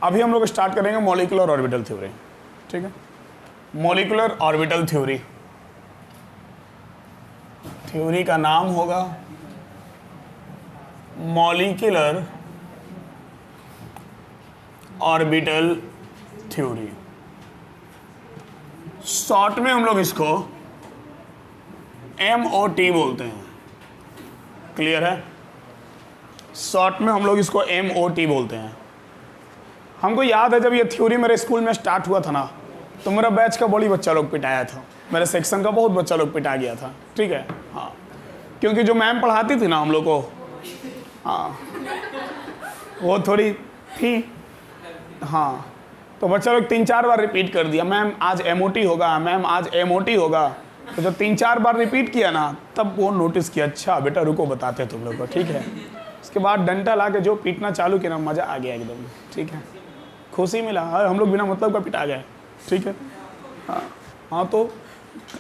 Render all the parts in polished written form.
अभी हम लोग स्टार्ट करेंगे मॉलिक्यूलर ऑर्बिटल थ्योरी, ठीक है। मॉलिक्यूलर ऑर्बिटल थ्योरी, थ्योरी का नाम होगा मॉलिक्यूलर ऑर्बिटल थ्योरी। शॉर्ट में हम लोग इसको MOT बोलते हैं, क्लियर है। शॉर्ट में हम लोग इसको MOT बोलते हैं। हमको याद है जब ये थ्योरी मेरे स्कूल में स्टार्ट हुआ था ना, तो मेरा बैच का बड़ी बच्चा लोग पिटाया था, मेरे सेक्शन का बहुत बच्चा लोग पिटा गया था, ठीक है। हाँ, क्योंकि जो मैम पढ़ाती थी ना हम लोग को, हाँ, वो थोड़ी थी, हाँ, तो बच्चा लोग 3-4 बार रिपीट कर दिया, मैम आज MOT होगा, मैम आज MOT होगा। तो जब 3-4 बार रिपीट किया ना, तब वो नोटिस किया, अच्छा बेटा रुको बताते तुम लोग को, ठीक है। उसके बाद डंडा ला के जो पीटना चालू किया ना, मज़ा आ गया एकदम, ठीक है, खुशी मिला। हम लोग बिना मतलब का पिटा गए, ठीक है। हाँ हाँ, तो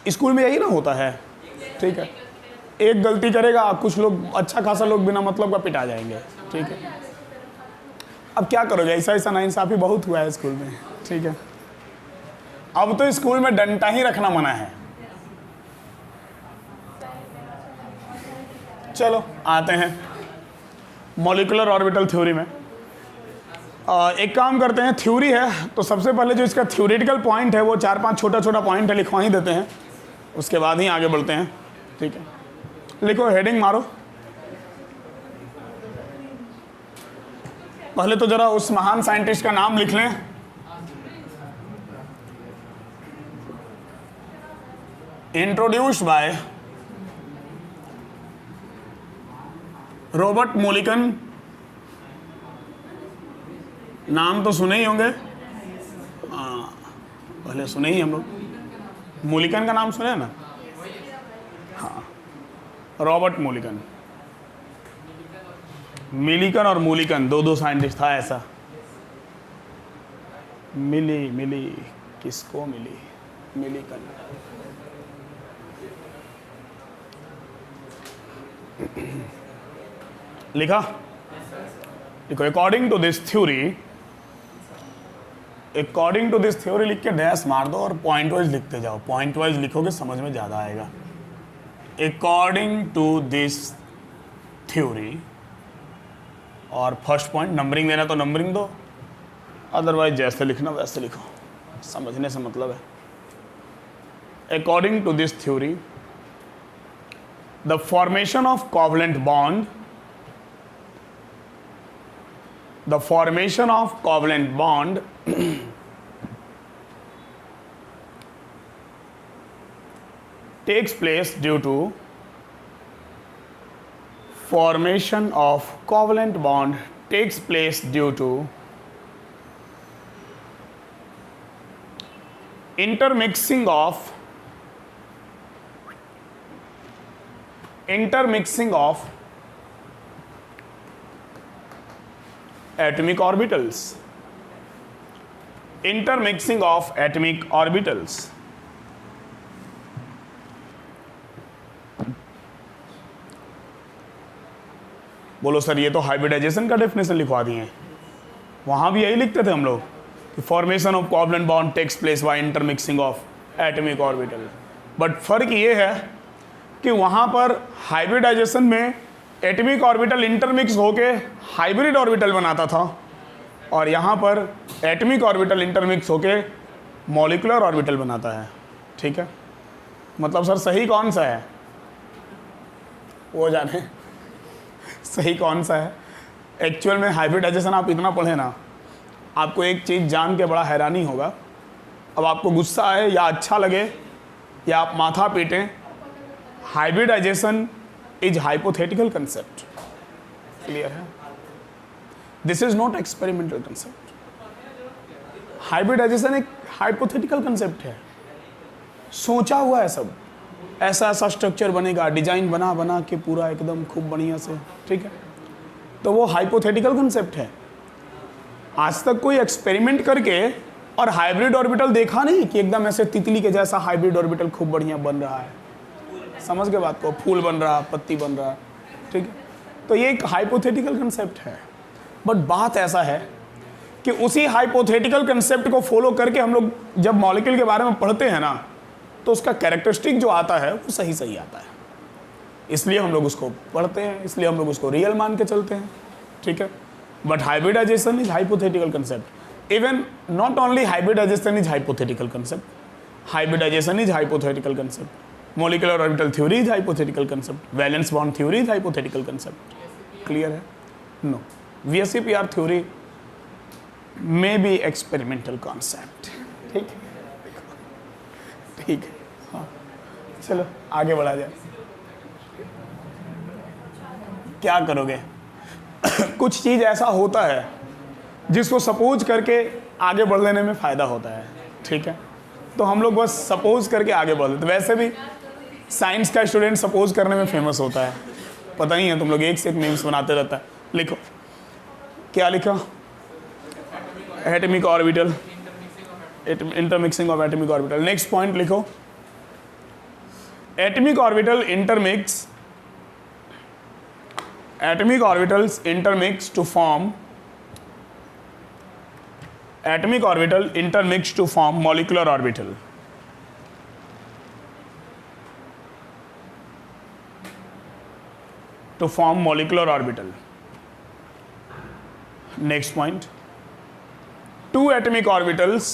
स्कूल में यही ना होता है, ठीक है। एक गलती करेगा, कुछ लोग अच्छा खासा लोग बिना मतलब का पिटा जाएंगे, ठीक है। अब क्या करोगे, ऐसा ऐसा नाइंसाफ़ी बहुत हुआ है स्कूल में, ठीक है। अब तो स्कूल में डंडा ही रखना मना है। चलो आते हैं मॉलिक्यूलर ऑर्बिटल थ्योरी में। एक काम करते हैं, थ्योरी है तो सबसे पहले जो इसका थ्योरेटिकल पॉइंट है वो 4-5 छोटा छोटा पॉइंट है, लिखवा ही देते हैं, उसके बाद ही आगे बढ़ते हैं, ठीक है। लिखो, हेडिंग मारो। पहले तो जरा उस महान साइंटिस्ट का नाम लिख लें। Introduced by Robert Millikan. नाम तो सुने ही होंगे, हाँ, पहले सुने ही हम लोग। मोलिकन का नाम सुने हैं ना, हाँ, रॉबर्ट मोलिकन। मिलिकन और मोलिकन दो साइंटिस्ट था ऐसा। मिली किसको मिली, मिलिकन। लिखा, देखो, अकॉर्डिंग टू दिस थ्योरी लिख के डैश मार दो और पॉइंट वाइज लिखते जाओ। पॉइंट वाइज लिखोगे समझ में ज़्यादा आएगा। अकॉर्डिंग टू दिस थ्योरी, और फर्स्ट पॉइंट नंबरिंग देना तो नंबरिंग दो, अदरवाइज जैसे लिखना वैसे लिखो, समझने से मतलब है। According to this theory, the formation of covalent bond, the formation of covalent bond takes place due to formation of covalent bond takes place due to intermixing of atomic orbitals, intermixing of atomic orbitals। बोलो sir ये तो hybridisation का definition लिखवा दिए हैं, वहां भी यही लिखते थे हम लोग कि formation of covalent bond takes place by intermixing of atomic orbital. But फर्क ये है कि वहां पर हाइब्रिडाइजेशन में एटॉमिक ऑर्बिटल इंटरमिक्स होके हाइब्रिड ऑर्बिटल बनाता था, और यहाँ पर एटॉमिक ऑर्बिटल इंटरमिक्स होके मॉलिक्यूलर ऑर्बिटल बनाता है, ठीक है। मतलब सर सही कौन सा है, वो जाने सही कौन सा है। एक्चुअल में हाइब्रिडाइजेशन आप इतना पढ़े ना, आपको एक चीज़ जान के बड़ा हैरानी होगा। अब आपको गुस्सा आए या अच्छा लगे या आप माथा पीटें, hybridization is hypothetical concept, clear है। This is not experimental concept. Hybridization एक हाइपोथेटिकल कंसेप्ट है, सोचा हुआ है सब, ऐसा ऐसा स्ट्रक्चर बनेगा, डिजाइन बना बना के पूरा एकदम खूब बढ़िया से, ठीक है। तो वो हाइपोथेटिकल कंसेप्ट है। आज तक कोई एक्सपेरिमेंट करके और हाइब्रिड ऑर्बिटल देखा नहीं कि एकदम ऐसे तितली के जैसा हाइब्रिड ऑर्बिटल खूब बढ़िया बन रहा है, समझ के बात को, फूल बन रहा, पत्ती बन रहा, ठीक है। तो ये एक हाइपोथेटिकल कंसेप्ट है। बट बात ऐसा है कि उसी हाइपोथेटिकल कंसेप्ट को फॉलो करके हम लोग जब मॉलिक्यूल के बारे में पढ़ते हैं ना, तो उसका कैरेक्टरिस्टिक जो आता है वो सही सही आता है। इसलिए हम लोग उसको पढ़ते हैं, इसलिए हम लोग उसको रियल मान के चलते हैं, ठीक है। But hybridization is hypothetical concept. Even not only hybridization is hypothetical concept, hybridization is hypothetical concept, molecular orbital theory is hypothetical concept, valence bond theory is hypothetical concept. Clear है? No, VSEPR theory may be experimental concept. ठीक ठीक है, हाँ चलो आगे बढ़ा जाए। क्या करोगे? कुछ चीज़ ऐसा होता है जिसको सपोज करके आगे बढ़ लेने में फ़ायदा होता है, ठीक है। तो हम लोग बस सपोज करके आगे बढ़ लेते। वैसे भी साइंस का स्टूडेंट सपोज करने में फेमस होता है, पता ही है तुम लोग, एक से एक मीम्स बनाते रहता है। लिखो, क्या लिखा? Atomic orbital, intermixing of atomic orbital. Next point लिखो, atomic orbital intermix, atomic orbitals intermix to form, atomic orbital intermix to form molecular orbital. To form molecular orbital. Next point, two atomic orbitals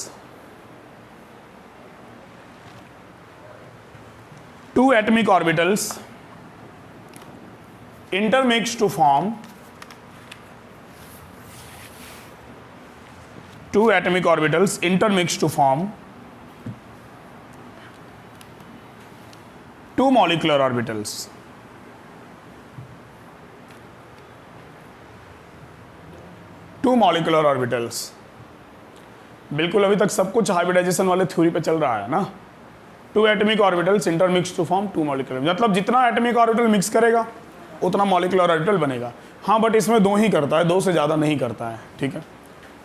intermix to form two atomic orbitals intermix to form two molecular orbitals. Two molecular orbitals. बिल्कुल अभी तक सब कुछ hybridisation वाले theory पे चल रहा है ना। Two atomic orbitals intermix to form two molecular, मतलब जितना एटॉमिक ऑर्बिटल मिक्स करेगा उतना मॉलिक्यूलर ऑर्बिटल बनेगा। हाँ बट इसमें दो ही करता है, दो से ज़्यादा नहीं करता है, ठीक है।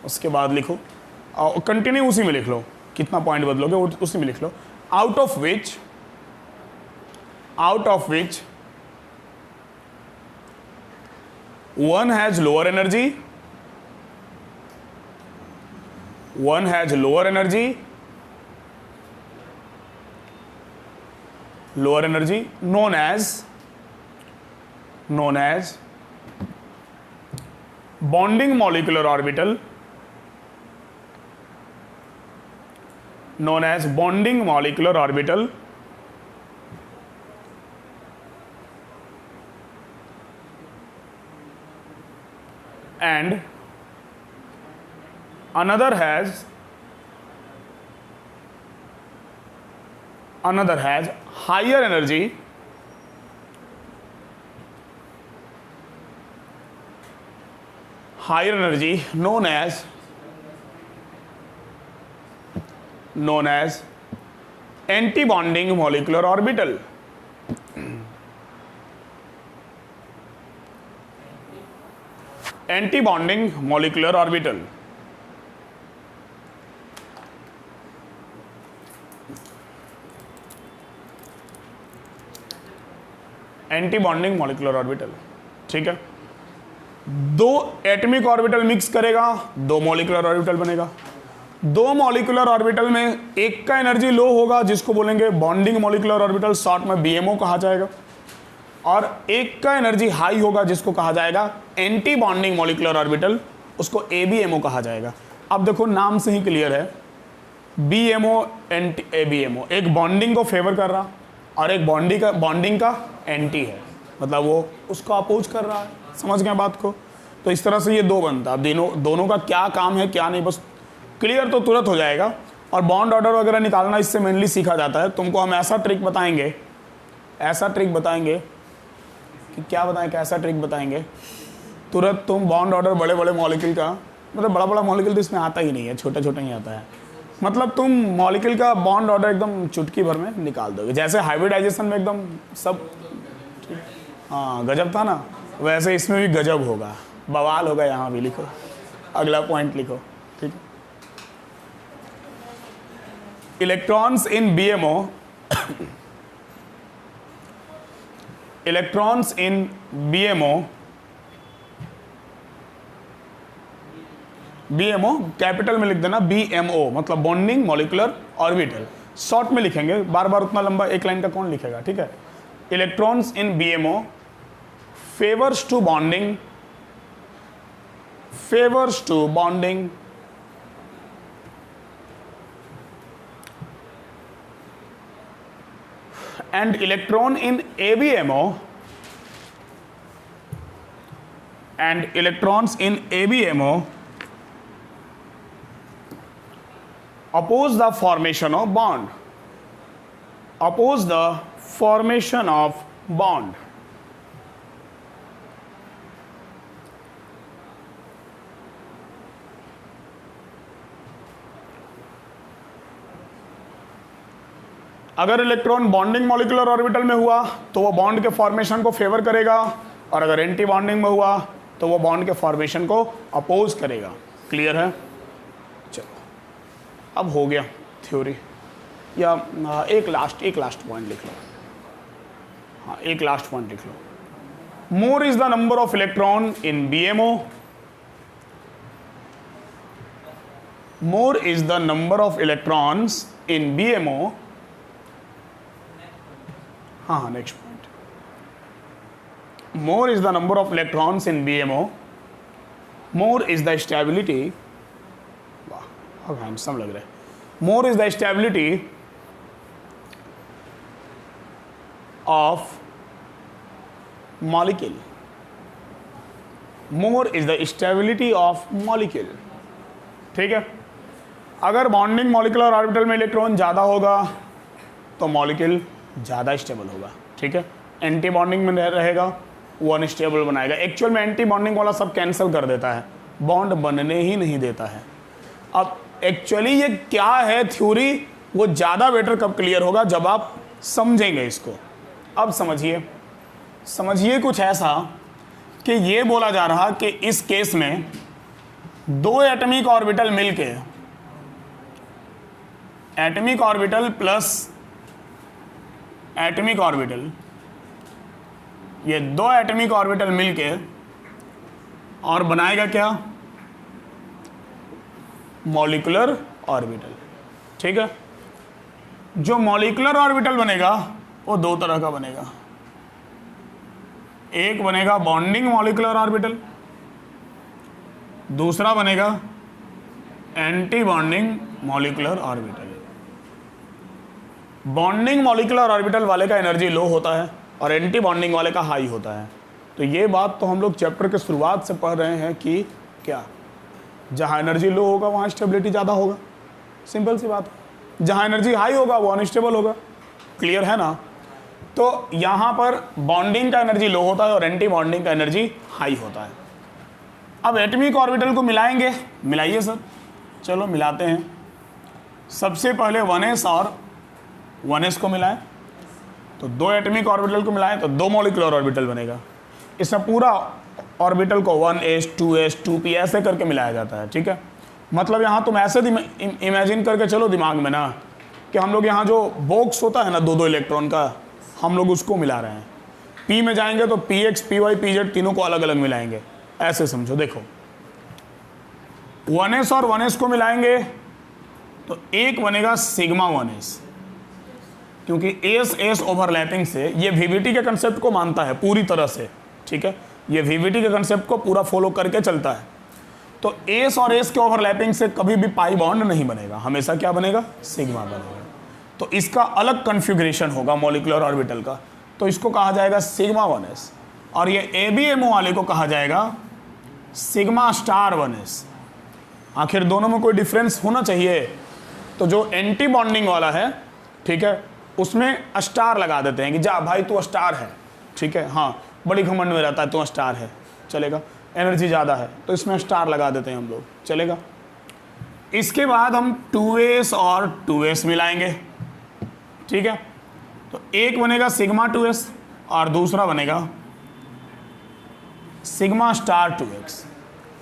उसके बाद लिखो, कंटिन्यू उसी में लिख लो, कितना पॉइंट बदलोगे उसी में लिख लो। Out of which one has lower energy, known as bonding molecular orbital, and another has higher energy known as anti-bonding molecular orbital. Anti-bonding molecular orbital. Anti-bonding molecular orbital, ठीक है। दो एटॉमिक ऑर्बिटल मिक्स करेगा, दो molecular orbital बनेगा। दो molecular orbital में एक का एनर्जी लो होगा जिसको बोलेंगे बॉन्डिंग मॉलिक्यूलर ऑर्बिटल, शॉर्ट में बीएमओ कहा जाएगा, और एक का एनर्जी हाई होगा जिसको कहा जाएगा एंटी बॉन्डिंग मॉलिक्यूलर ऑर्बिटल, उसको एबीएमओ कहा जाएगा। अब देखो नाम से ही क्लियर है, बीएमओ एंटी एबीएमओ, एक बॉन्डिंग को फेवर कर रहा और एक बॉन्डिंग का एंटी है, मतलब वो उसको अपोज कर रहा है। समझ गए बात को? तो इस तरह से ये दो बनता है। अब दोनों का क्या काम है क्या नहीं, बस क्लियर तो तुरंत हो जाएगा। और बॉन्ड ऑर्डर वगैरह निकालना इससे मेनली सीखा जाता है। तुमको हम ऐसा ट्रिक बताएंगे कि क्या बताएं, कैसा ट्रिक बताएंगे, तुरंत तुम बॉन्ड ऑर्डर बड़े बड़े मॉलिक्यूल का, मतलब बड़ा बड़ा मॉलिक्यूल तो इसमें आता ही नहीं है, छोटा छोटा ही आता है, मतलब तुम मॉलिक्यूल का बॉन्ड ऑर्डर एकदम चुटकी भर में निकाल दोगे। जैसे हाइब्रिडाइजेशन में एकदम सब हाँ गजब था ना, वैसे इसमें भी गजब होगा, बवाल होगा। यहाँ भी लिखो, अगला पॉइंट लिखो, ठीक है। Electrons in BMO, electrons in BMO capital में लिख देना, BMO मतलब बॉन्डिंग मॉलिक्यूलर ऑर्बिटल। शॉर्ट में लिखेंगे, बार बार उतना लंबा एक लाइन का कौन लिखेगा, ठीक है। Electrons in BMO favours to bonding, favours to bonding and electron in ABMO and electrons in ABMO oppose the formation of bond, oppose the formation of bond। अगर इलेक्ट्रॉन बॉन्डिंग मॉलिक्यूलर ऑर्बिटल में हुआ तो वो bond के formation को favour करेगा, और अगर एंटी बॉन्डिंग में हुआ तो वो बॉन्ड के फॉर्मेशन को अपोज करेगा। क्लियर है? चलो अब हो गया थ्योरी, या एक लास्ट पॉइंट लिख लो। हाँ, एक लास्ट पॉइंट लिख लो। More is the number of electron in BMO, more is the number of electrons in BMO। हाँ, next point, more is the number of electrons in BMO, more is the stability, वाह अब handsome लग रहा है, more is the stability of molecule, more is the stability of molecule. ठीक है, अगर bonding molecular orbital में इलेक्ट्रॉन ज़्यादा होगा तो मॉलिक्यूल ज़्यादा स्टेबल होगा। ठीक है, एंटी बॉन्डिंग में रहेगा वो अनस्टेबल बनाएगा। एक्चुअल में एंटी बॉन्डिंग वाला सब कैंसिल कर देता है, बॉन्ड बनने ही नहीं देता है। अब एक्चुअली ये क्या है थ्योरी, वो ज़्यादा बेटर कब क्लियर होगा, जब आप समझेंगे इसको। अब समझिए कुछ ऐसा कि ये बोला जा रहा कि इस केस में दो एटॉमिक ऑर्बिटल मिलके, atomic orbital plus atomic orbital, ये दो एटॉमिक ऑर्बिटल मिलके और बनाएगा क्या, मॉलिक्यूलर ऑर्बिटल। ठीक है, जो मॉलिक्यूलर ऑर्बिटल बनेगा वो दो तरह का बनेगा, एक बनेगा बॉन्डिंग मॉलिक्यूलर ऑर्बिटल, दूसरा बनेगा anti bonding molecular orbital. Bonding molecular orbital वाले का एनर्जी लो होता है और एंटी बॉन्डिंग वाले का हाई होता है। तो ये बात तो हम लोग चैप्टर के शुरुआत से पढ़ रहे हैं कि क्या, जहाँ एनर्जी लो होगा वहाँ स्टेबिलिटी ज़्यादा होगा, सिंपल सी बात। जहाँ एनर्जी हाई होगा वो अनस्टेबल होगा। क्लियर है ना? तो यहाँ पर बॉन्डिंग का एनर्जी लो होता है और एंटी बॉन्डिंग का एनर्जी हाई होता है। अब एटॉमिक ऑर्बिटल को मिलाएंगे, मिलाइए सर, चलो मिलाते हैं। सबसे पहले 1s और 1s को मिलाएं, तो दो एटॉमिक ऑर्बिटल को मिलाएं तो दो मॉलिक्यूलर ऑर्बिटल बनेगा। इसमें पूरा ऑर्बिटल को 1s 2s 2p ऐसे करके मिलाया जाता है। ठीक है, मतलब यहाँ तुम ऐसे इमेजिन करके चलो दिमाग में ना कि हम लोग यहाँ जो बॉक्स होता है ना दो दो इलेक्ट्रॉन का, हम लोग उसको मिला रहे हैं। p में जाएंगे तो px py pz तीनों को अलग अलग मिलाएंगे, ऐसे समझो। देखो 1s और 1s को मिलाएंगे तो एक बनेगा सिग्मा 1s, क्योंकि एस एस ओवरलैपिंग से ये वीवीटी के कंसेप्ट को मानता है पूरी तरह से। ठीक है, ये वीवीटी के कंसेप्ट को पूरा फॉलो करके चलता है। तो एस और एस के ओवरलैपिंग से कभी भी पाई बॉन्ड नहीं बनेगा, हमेशा क्या बनेगा, सिग्मा बनेगा। तो इसका अलग कन्फिग्रेशन होगा मॉलिक्यूलर ऑर्बिटल का, तो इसको कहा जाएगा सिग्मा 1s, और ये ABMO वाले को कहा जाएगा सिग्मा स्टार 1s। आखिर दोनों में कोई डिफरेंस होना चाहिए, तो जो एंटी बॉन्डिंग वाला है, ठीक है, उसमें स्टार लगा देते हैं कि जा भाई तू स्टार है। ठीक है, हाँ बड़ी घमंड में रहता है तू स्टार है, चलेगा, एनर्जी ज़्यादा है तो इसमें स्टार लगा देते हैं हम लोग, चलेगा। इसके बाद हम 2s और 2s मिलाएंगे। ठीक है, तो एक बनेगा सिग्मा 2s और दूसरा बनेगा सिग्मा स्टार 2x।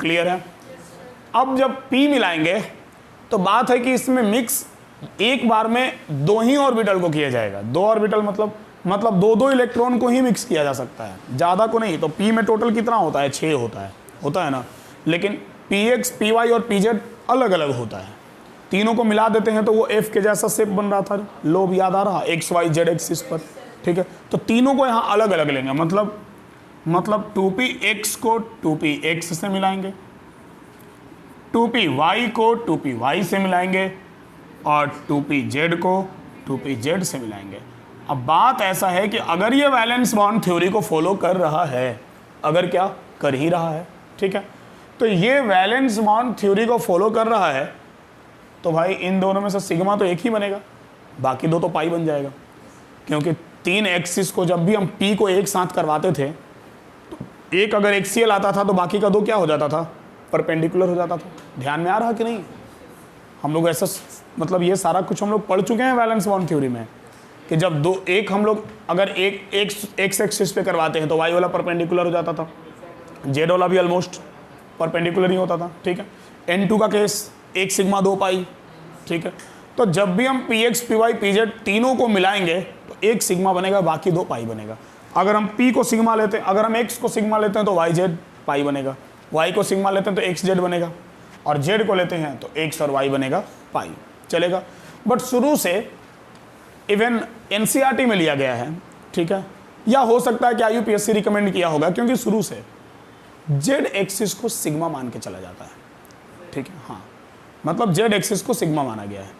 क्लियर है? अब जब p मिलाएंगे तो बात है कि इसमें मिक्स एक बार में दो ही ऑर्बिटल को किया जाएगा। दो ऑर्बिटल मतलब दो दो इलेक्ट्रॉन को ही मिक्स किया जा सकता है, ज़्यादा को नहीं। तो p में टोटल कितना होता है, 6 होता है ना, लेकिन Px, Py और Pz अलग अलग होता है, तीनों को मिला देते हैं तो वो F के जैसा शेप बन रहा था, लोब याद आ रहा, एक्स वाई जेड एक्सिस पर, ठीक है। तो तीनों को यहाँ अलग अलग लेंगे, मतलब 2px को 2px से मिलाएंगे, 2py को 2py से मिलाएंगे और 2pz को 2pz से मिलाएंगे। अब बात ऐसा है कि अगर ये वैलेंस बॉन्ड थ्योरी को फॉलो कर रहा है, अगर क्या कर ही रहा है, ठीक है, तो ये वैलेंस बॉन्ड थ्योरी को फॉलो कर रहा है तो भाई इन दोनों में से सिग्मा तो एक ही बनेगा, बाकी दो तो पाई बन जाएगा, क्योंकि 3 एक्सिस को जब भी हम P को एक साथ करवाते थे तो एक अगर एक्सियल आता था तो बाकी का दो क्या हो जाता था, परपेंडिकुलर हो जाता था। ध्यान में आ रहा कि नहीं? हम लोग ऐसा मतलब ये सारा कुछ हम लोग पढ़ चुके हैं वैलेंस बॉन्ड थ्योरी में कि जब दो एक हम लोग अगर एक एक्स एक्सिस पे करवाते हैं तो वाई वाला परपेंडिकुलर हो जाता था, जेड वाला भी ऑलमोस्ट परपेंडिकुलर ही होता था, ठीक है। N2 का केस 1 सिग्मा 2 पाई, ठीक है। तो जब भी हम Px, Py, Pz तीनों को मिलाएंगे तो 1 सिग्मा बनेगा, बाकी 2 पाई बनेगा। अगर हम P को सिग्मा लेते हैं, अगर हम X को सिग्मा लेते हैं तो YZ पाई बनेगा, Y को सिग्मा लेते हैं तो XZ बनेगा और Z को लेते हैं तो X और Y बनेगा पाई, चलेगा। बट शुरू से इवन NCERT में लिया गया है, ठीक है, या हो सकता है कि IUPAC रिकमेंड किया होगा, क्योंकि शुरू से Z एक्सिस को सिग्मा मान के चला जाता है, ठीक है। हाँ, मतलब Z एक्सिस को सिग्मा माना गया है।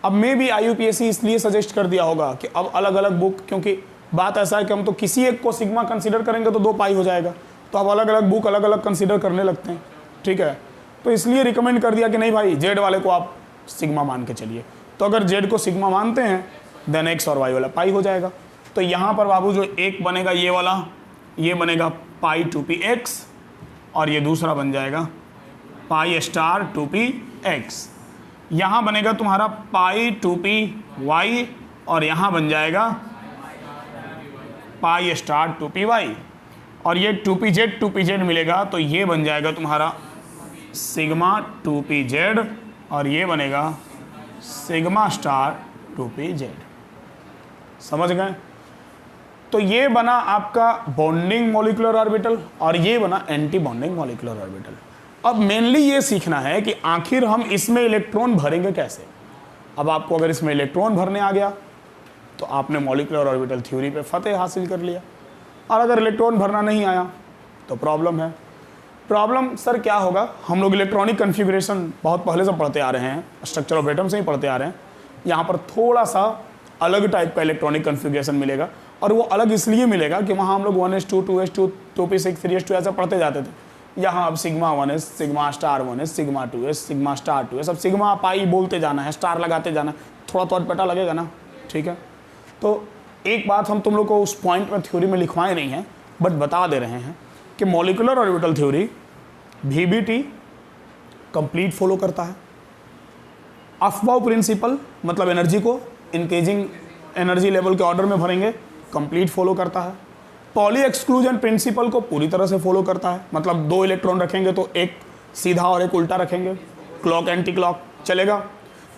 अब मे भी IUPAC इसलिए सजेस्ट कर दिया होगा कि अब अलग अलग बुक, क्योंकि बात ऐसा है कि हम तो किसी एक को सिग्मा कंसीडर करेंगे तो 2 पाई हो जाएगा, तो अब अलग अलग बुक अलग अलग कंसीडर करने लगते हैं, ठीक है। तो इसलिए रिकमेंड कर दिया कि नहीं भाई Z वाले को आप सिग्मा मान के चलिए। तो अगर Z को सिग्मा मानते हैं देन X और Y वाला पाई हो जाएगा। तो यहाँ पर बाबू जो एक बनेगा ये वाला, ये बनेगा पाई 2px और ये दूसरा बन जाएगा पाई स्टार 2px। यहाँ बनेगा तुम्हारा पाई 2py और यहाँ बन जाएगा पाई स्टार 2py और ये 2pz मिलेगा तो ये बन जाएगा तुम्हारा सिग्मा 2pz और ये बनेगा सिग्मा स्टार 2pz। समझ गए? तो ये बना आपका बॉन्डिंग मॉलिक्यूलर ऑर्बिटल और ये बना एंटी बॉन्डिंग मॉलिक्यूलर ऑर्बिटल। अब मेनली ये सीखना है कि आखिर हम इसमें इलेक्ट्रॉन भरेंगे कैसे। अब आपको अगर इसमें इलेक्ट्रॉन भरने आ गया तो आपने मॉलिक्यूलर ऑर्बिटल थ्योरी पे फतेह हासिल कर लिया, और अगर इलेक्ट्रॉन भरना नहीं आया तो प्रॉब्लम है। प्रॉब्लम सर क्या होगा? हम लोग इलेक्ट्रॉनिक कन्फिग्रेशन बहुत पहले से पढ़ते आ रहे हैं, स्ट्रक्चर ऑफ एटम से ही पढ़ते आ रहे हैं। यहाँ पर थोड़ा सा अलग टाइप का इलेक्ट्रॉनिक कन्फिग्रेशन मिलेगा, और वो अलग इसलिए मिलेगा कि वहाँ हम लोग 1s2, 2s2, 2p6, 3s2 ऐसा पढ़ते जाते थे। यहाँ अब sigma 1s, sigma star 1s, sigma 2s, sigma star 2s, अब सिग्मा पाई बोलते जाना है, स्टार लगाते जाना है, थोड़ा तो अटपटा लगेगा ना, ठीक है। तो एक बात हम तुम लोग को उस पॉइंट में थ्योरी में लिखवाए नहीं हैं, बट बता दे रहे हैं कि molecular orbital theory VBT complete follow करता है। अफबाउ प्रिंसिपल मतलब एनर्जी को इंक्रीजिंग एनर्जी लेवल के ऑर्डर में भरेंगे, कंप्लीट फॉलो करता है। पॉली एक्सक्लूजन प्रिंसिपल को पूरी तरह से फॉलो करता है, मतलब 2 इलेक्ट्रॉन रखेंगे तो एक सीधा और एक उल्टा रखेंगे, क्लॉक एंटी क्लॉक चलेगा।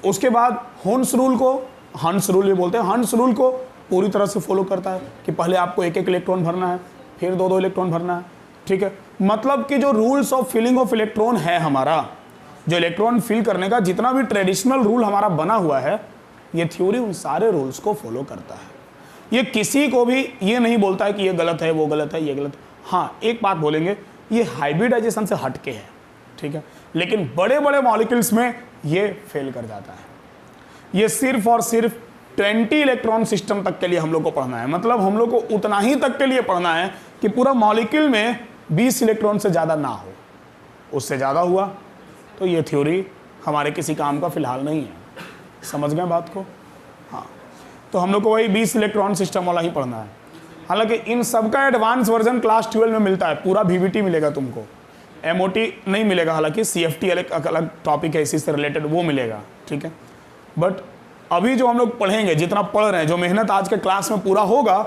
उसके बाद हंस रूल को, हंस रूल ये बोलते हैं, हंस रूल को पूरी तरह से फॉलो करता है कि पहले आपको एक एक इलेक्ट्रॉन भरना है, फिर 2 इलेक्ट्रॉन भरना है, ठीक है। मतलब कि जो rules of filling of electron है हमारा, जो इलेक्ट्रॉन फिल करने का जितना भी ट्रेडिशनल रूल हमारा बना हुआ है, ये थ्योरी उन सारे रूल्स को फॉलो करता है। ये किसी को भी ये नहीं बोलता है कि ये गलत है, वो गलत है, ये गलत है। हाँ, एक बात बोलेंगे, ये हाइब्रिडाइजेशन से हटके है, ठीक है, लेकिन बड़े बड़े मॉलिक्यूल्स में ये फेल कर जाता है। ये सिर्फ और सिर्फ 20 इलेक्ट्रॉन सिस्टम तक के लिए हम लोग को पढ़ना है, मतलब हम लोग को उतना ही तक के लिए पढ़ना है कि पूरा मॉलिक्यूल में 20 इलेक्ट्रॉन से ज़्यादा ना हो। उससे ज़्यादा हुआ तो ये थ्योरी हमारे किसी काम का फिलहाल नहीं है। समझ गए बात को? हाँ, तो हम लोग को वही 20 इलेक्ट्रॉन सिस्टम वाला ही पढ़ना है। हालांकि इन सब का एडवांस वर्जन क्लास 12 में मिलता है, पूरा VBT मिलेगा तुमको, MOT नहीं मिलेगा। हालांकि CFT अलग टॉपिक है इसी से रिलेटेड, वो मिलेगा, ठीक है। बट अभी जो हम लोग पढ़ेंगे, जितना पढ़ रहे हैं, जो मेहनत आज के क्लास में पूरा होगा,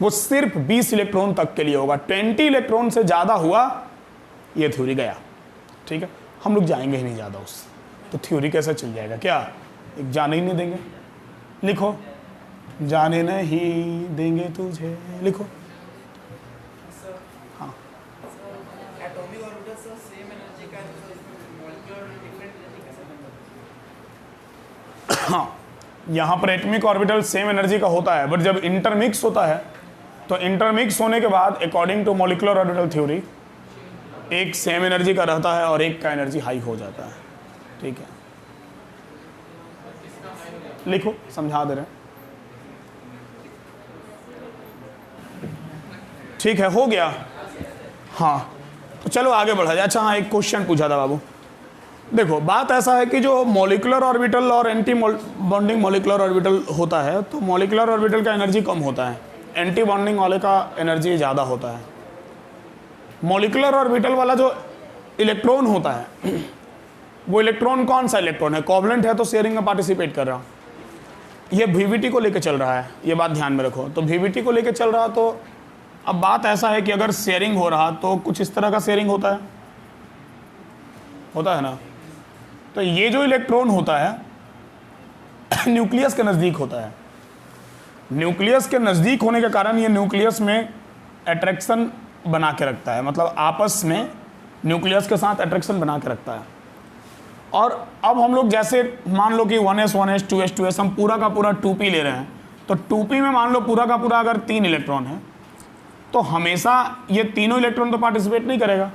वो सिर्फ 20 इलेक्ट्रॉन तक के लिए होगा। 20 इलेक्ट्रॉन से ज़्यादा हुआ ये थ्योरी गया, ठीक है। हम लोग जाएंगे ही नहीं ज़्यादा उससे, तो थ्योरी कैसे चल जाएगा? क्या एक जाने ही नहीं देंगे? लिखो, जाने नहीं देंगे तुझे, लिखो। हाँ, atomic orbital sir same energy का हाँ, यहाँ पर एटॉमिक ऑर्बिटल सेम एनर्जी का होता है, बट जब इंटरमिक्स होता है तो इंटरमिक्स होने के बाद according to molecular orbital theory एक सेम एनर्जी का रहता है और एक का एनर्जी हाई हो जाता है। ठीक है, लिखो, समझा दे रहे हैं। ठीक है, हो गया। हाँ, तो चलो आगे बढ़ा जाए। अच्छा हाँ, एक क्वेश्चन पूछा था बाबू। देखो, बात ऐसा है कि जो मॉलिक्यूलर ऑर्बिटल और एंटी बॉन्डिंग मॉलिक्यूलर ऑर्बिटल होता है, तो मॉलिक्यूलर ऑर्बिटल का एनर्जी कम होता है, एंटी बॉन्डिंग वाले का एनर्जी ज़्यादा होता है। मॉलिक्यूलर ऑर्बिटल वाला जो इलेक्ट्रॉन होता है, वो इलेक्ट्रॉन कौन सा इलेक्ट्रॉन है? कोवलेंट है तो शेयरिंग में पार्टिसिपेट कर रहा। ये VBT को लेकर चल रहा है, ये बात ध्यान में रखो। तो VBT को लेकर चल रहा, तो अब बात ऐसा है कि अगर शेयरिंग हो रहा तो कुछ इस तरह का शेयरिंग होता है ना। तो ये जो इलेक्ट्रॉन होता है न्यूक्लियस के नज़दीक होता है। न्यूक्लियस के नज़दीक होने के कारण ये न्यूक्लियस में अट्रैक्शन बना के रखता है, मतलब आपस में न्यूक्लियस के साथ अट्रैक्शन बना के रखता है। और अब हम लोग जैसे मान लो कि 1s 1s 2s 2s हम पूरा का पूरा 2p ले रहे हैं, तो 2p में मान लो पूरा का पूरा अगर 3 इलेक्ट्रॉन है, तो हमेशा ये तीनों इलेक्ट्रॉन तो पार्टिसिपेट नहीं करेगा।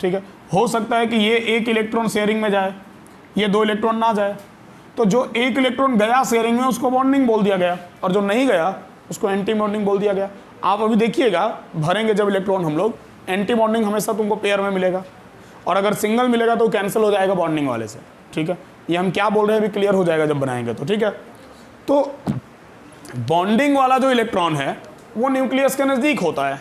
ठीक है, हो सकता है कि ये एक इलेक्ट्रॉन शेयरिंग में जाए, ये 2 इलेक्ट्रॉन ना जाए। तो जो एक इलेक्ट्रॉन गया शेयरिंग में उसको बॉन्डिंग बोल दिया गया, और जो नहीं गया उसको एंटी बॉन्डिंग बोल दिया गया। आप अभी देखिएगा, भरेंगे जब इलेक्ट्रॉन हम लोग, एंटी बॉन्डिंग हमेशा तुमको पेयर में मिलेगा, और अगर सिंगल मिलेगा तो कैंसिल हो जाएगा बॉन्डिंग वाले से। ठीक है, ये हम क्या बोल रहे हैं अभी क्लियर हो जाएगा जब बनाएंगे तो। ठीक है, तो बॉन्डिंग वाला जो इलेक्ट्रॉन है वो न्यूक्लियस के नज़दीक होता है।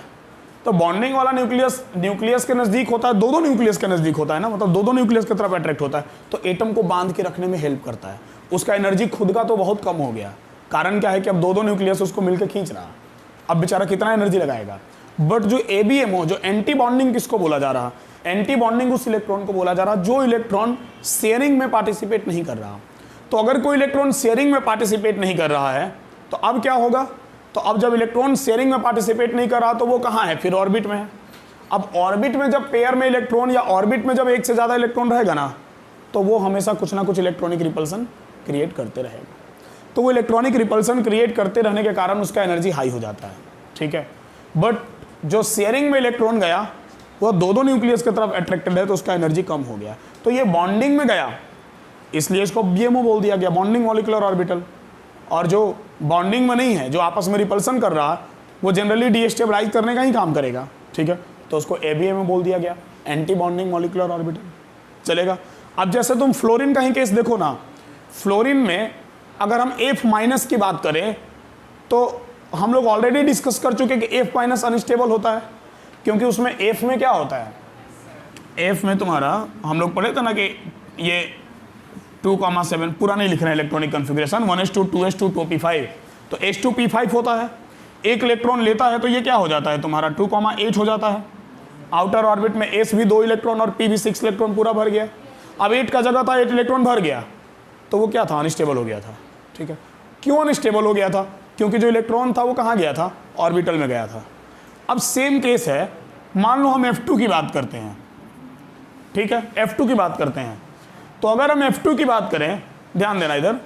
तो बॉन्डिंग वाला न्यूक्लियस के नज़दीक होता है, दो न्यूक्लियस के नज़दीक होता है ना, मतलब दो न्यूक्लियस की तरफ अट्रैक्ट होता है, तो एटम को बांध के रखने में हेल्प करता है। उसका एनर्जी खुद का तो बहुत कम हो गया, कारण क्या है कि अब दो न्यूक्लियस उसको मिलकर खींच रहा, अब बेचारा कितना एनर्जी लगाएगा। बट जो ABMO, जो एंटी बॉन्डिंग किसको बोला जा रहा? एंटी बॉन्डिंग उस इलेक्ट्रॉन को बोला जा रहा जो इलेक्ट्रॉन शेयरिंग में पार्टिसिपेट नहीं कर रहा। तो अगर कोई इलेक्ट्रॉन शेयरिंग में पार्टिसिपेट नहीं कर रहा है तो अब क्या होगा? तो अब जब इलेक्ट्रॉन शेयरिंग में पार्टिसिपेट नहीं कर रहा तो वो कहाँ है? फिर ऑर्बिट में है। अब ऑर्बिट में जब पेयर में इलेक्ट्रॉन या ऑर्बिट में जब एक से ज़्यादा इलेक्ट्रॉन रहेगा ना, तो वो हमेशा कुछ ना कुछ इलेक्ट्रॉनिक रिपल्सन क्रिएट करते रहेगा। तो वो इलेक्ट्रॉनिक रिपल्सन क्रिएट करते रहने के कारण उसका एनर्जी हाई हो जाता है। ठीक है, बट जो शेयरिंग में इलेक्ट्रॉन गया वो दो न्यूक्लियस की तरफ अट्रैक्टेड है, तो उसका एनर्जी कम हो गया। तो ये बॉन्डिंग में गया, इसलिए इसको BMO बोल दिया गया, बॉन्डिंग मॉलिक्यूलर ऑर्बिटल। और जो बॉन्डिंग में नहीं है, जो आपस में रिपल्सन कर रहा, वो जनरली डीस्टेबलाइज करने का ही काम करेगा। ठीक है, तो उसको ABMO बोल दिया गया, एंटी बॉन्डिंग मॉलिक्यूलर ऑर्बिटल। चलेगा। अब जैसे तुम फ्लोरीन का ही केस देखो ना, फ्लोरीन में अगर हम F- की बात करें तो हम लोग ऑलरेडी डिस्कस कर चुके कि F- अनस्टेबल होता है, क्योंकि उसमें F में क्या होता है? F में तुम्हारा हम लोग पढ़े थे ना कि ये 2,7 पूरा नहीं लिख रहे हैं electronic configuration, 1s2 2s2 2p5, तो H2p5 होता है। एक इलेक्ट्रॉन लेता है तो ये क्या हो जाता है तुम्हारा 2,8 हो जाता है। आउटर ऑर्बिट में S भी 2 इलेक्ट्रॉन और P भी 6 इलेक्ट्रॉन पूरा भर गया। अब 8 का जगह था 8 इलेक्ट्रॉन भर गया, तो वो क्या था? अनस्टेबल हो गया था। ठीक है, क्यों अनस्टेबल हो गया था? क्योंकि जो इलेक्ट्रॉन था वो कहाँ गया था? ऑर्बिटल में गया था। अब सेम केस है, मान लो हम F2 की बात करते हैं। ठीक है, F2 की बात करते हैं, तो अगर हम F2 की बात करें, ध्यान देना इधर,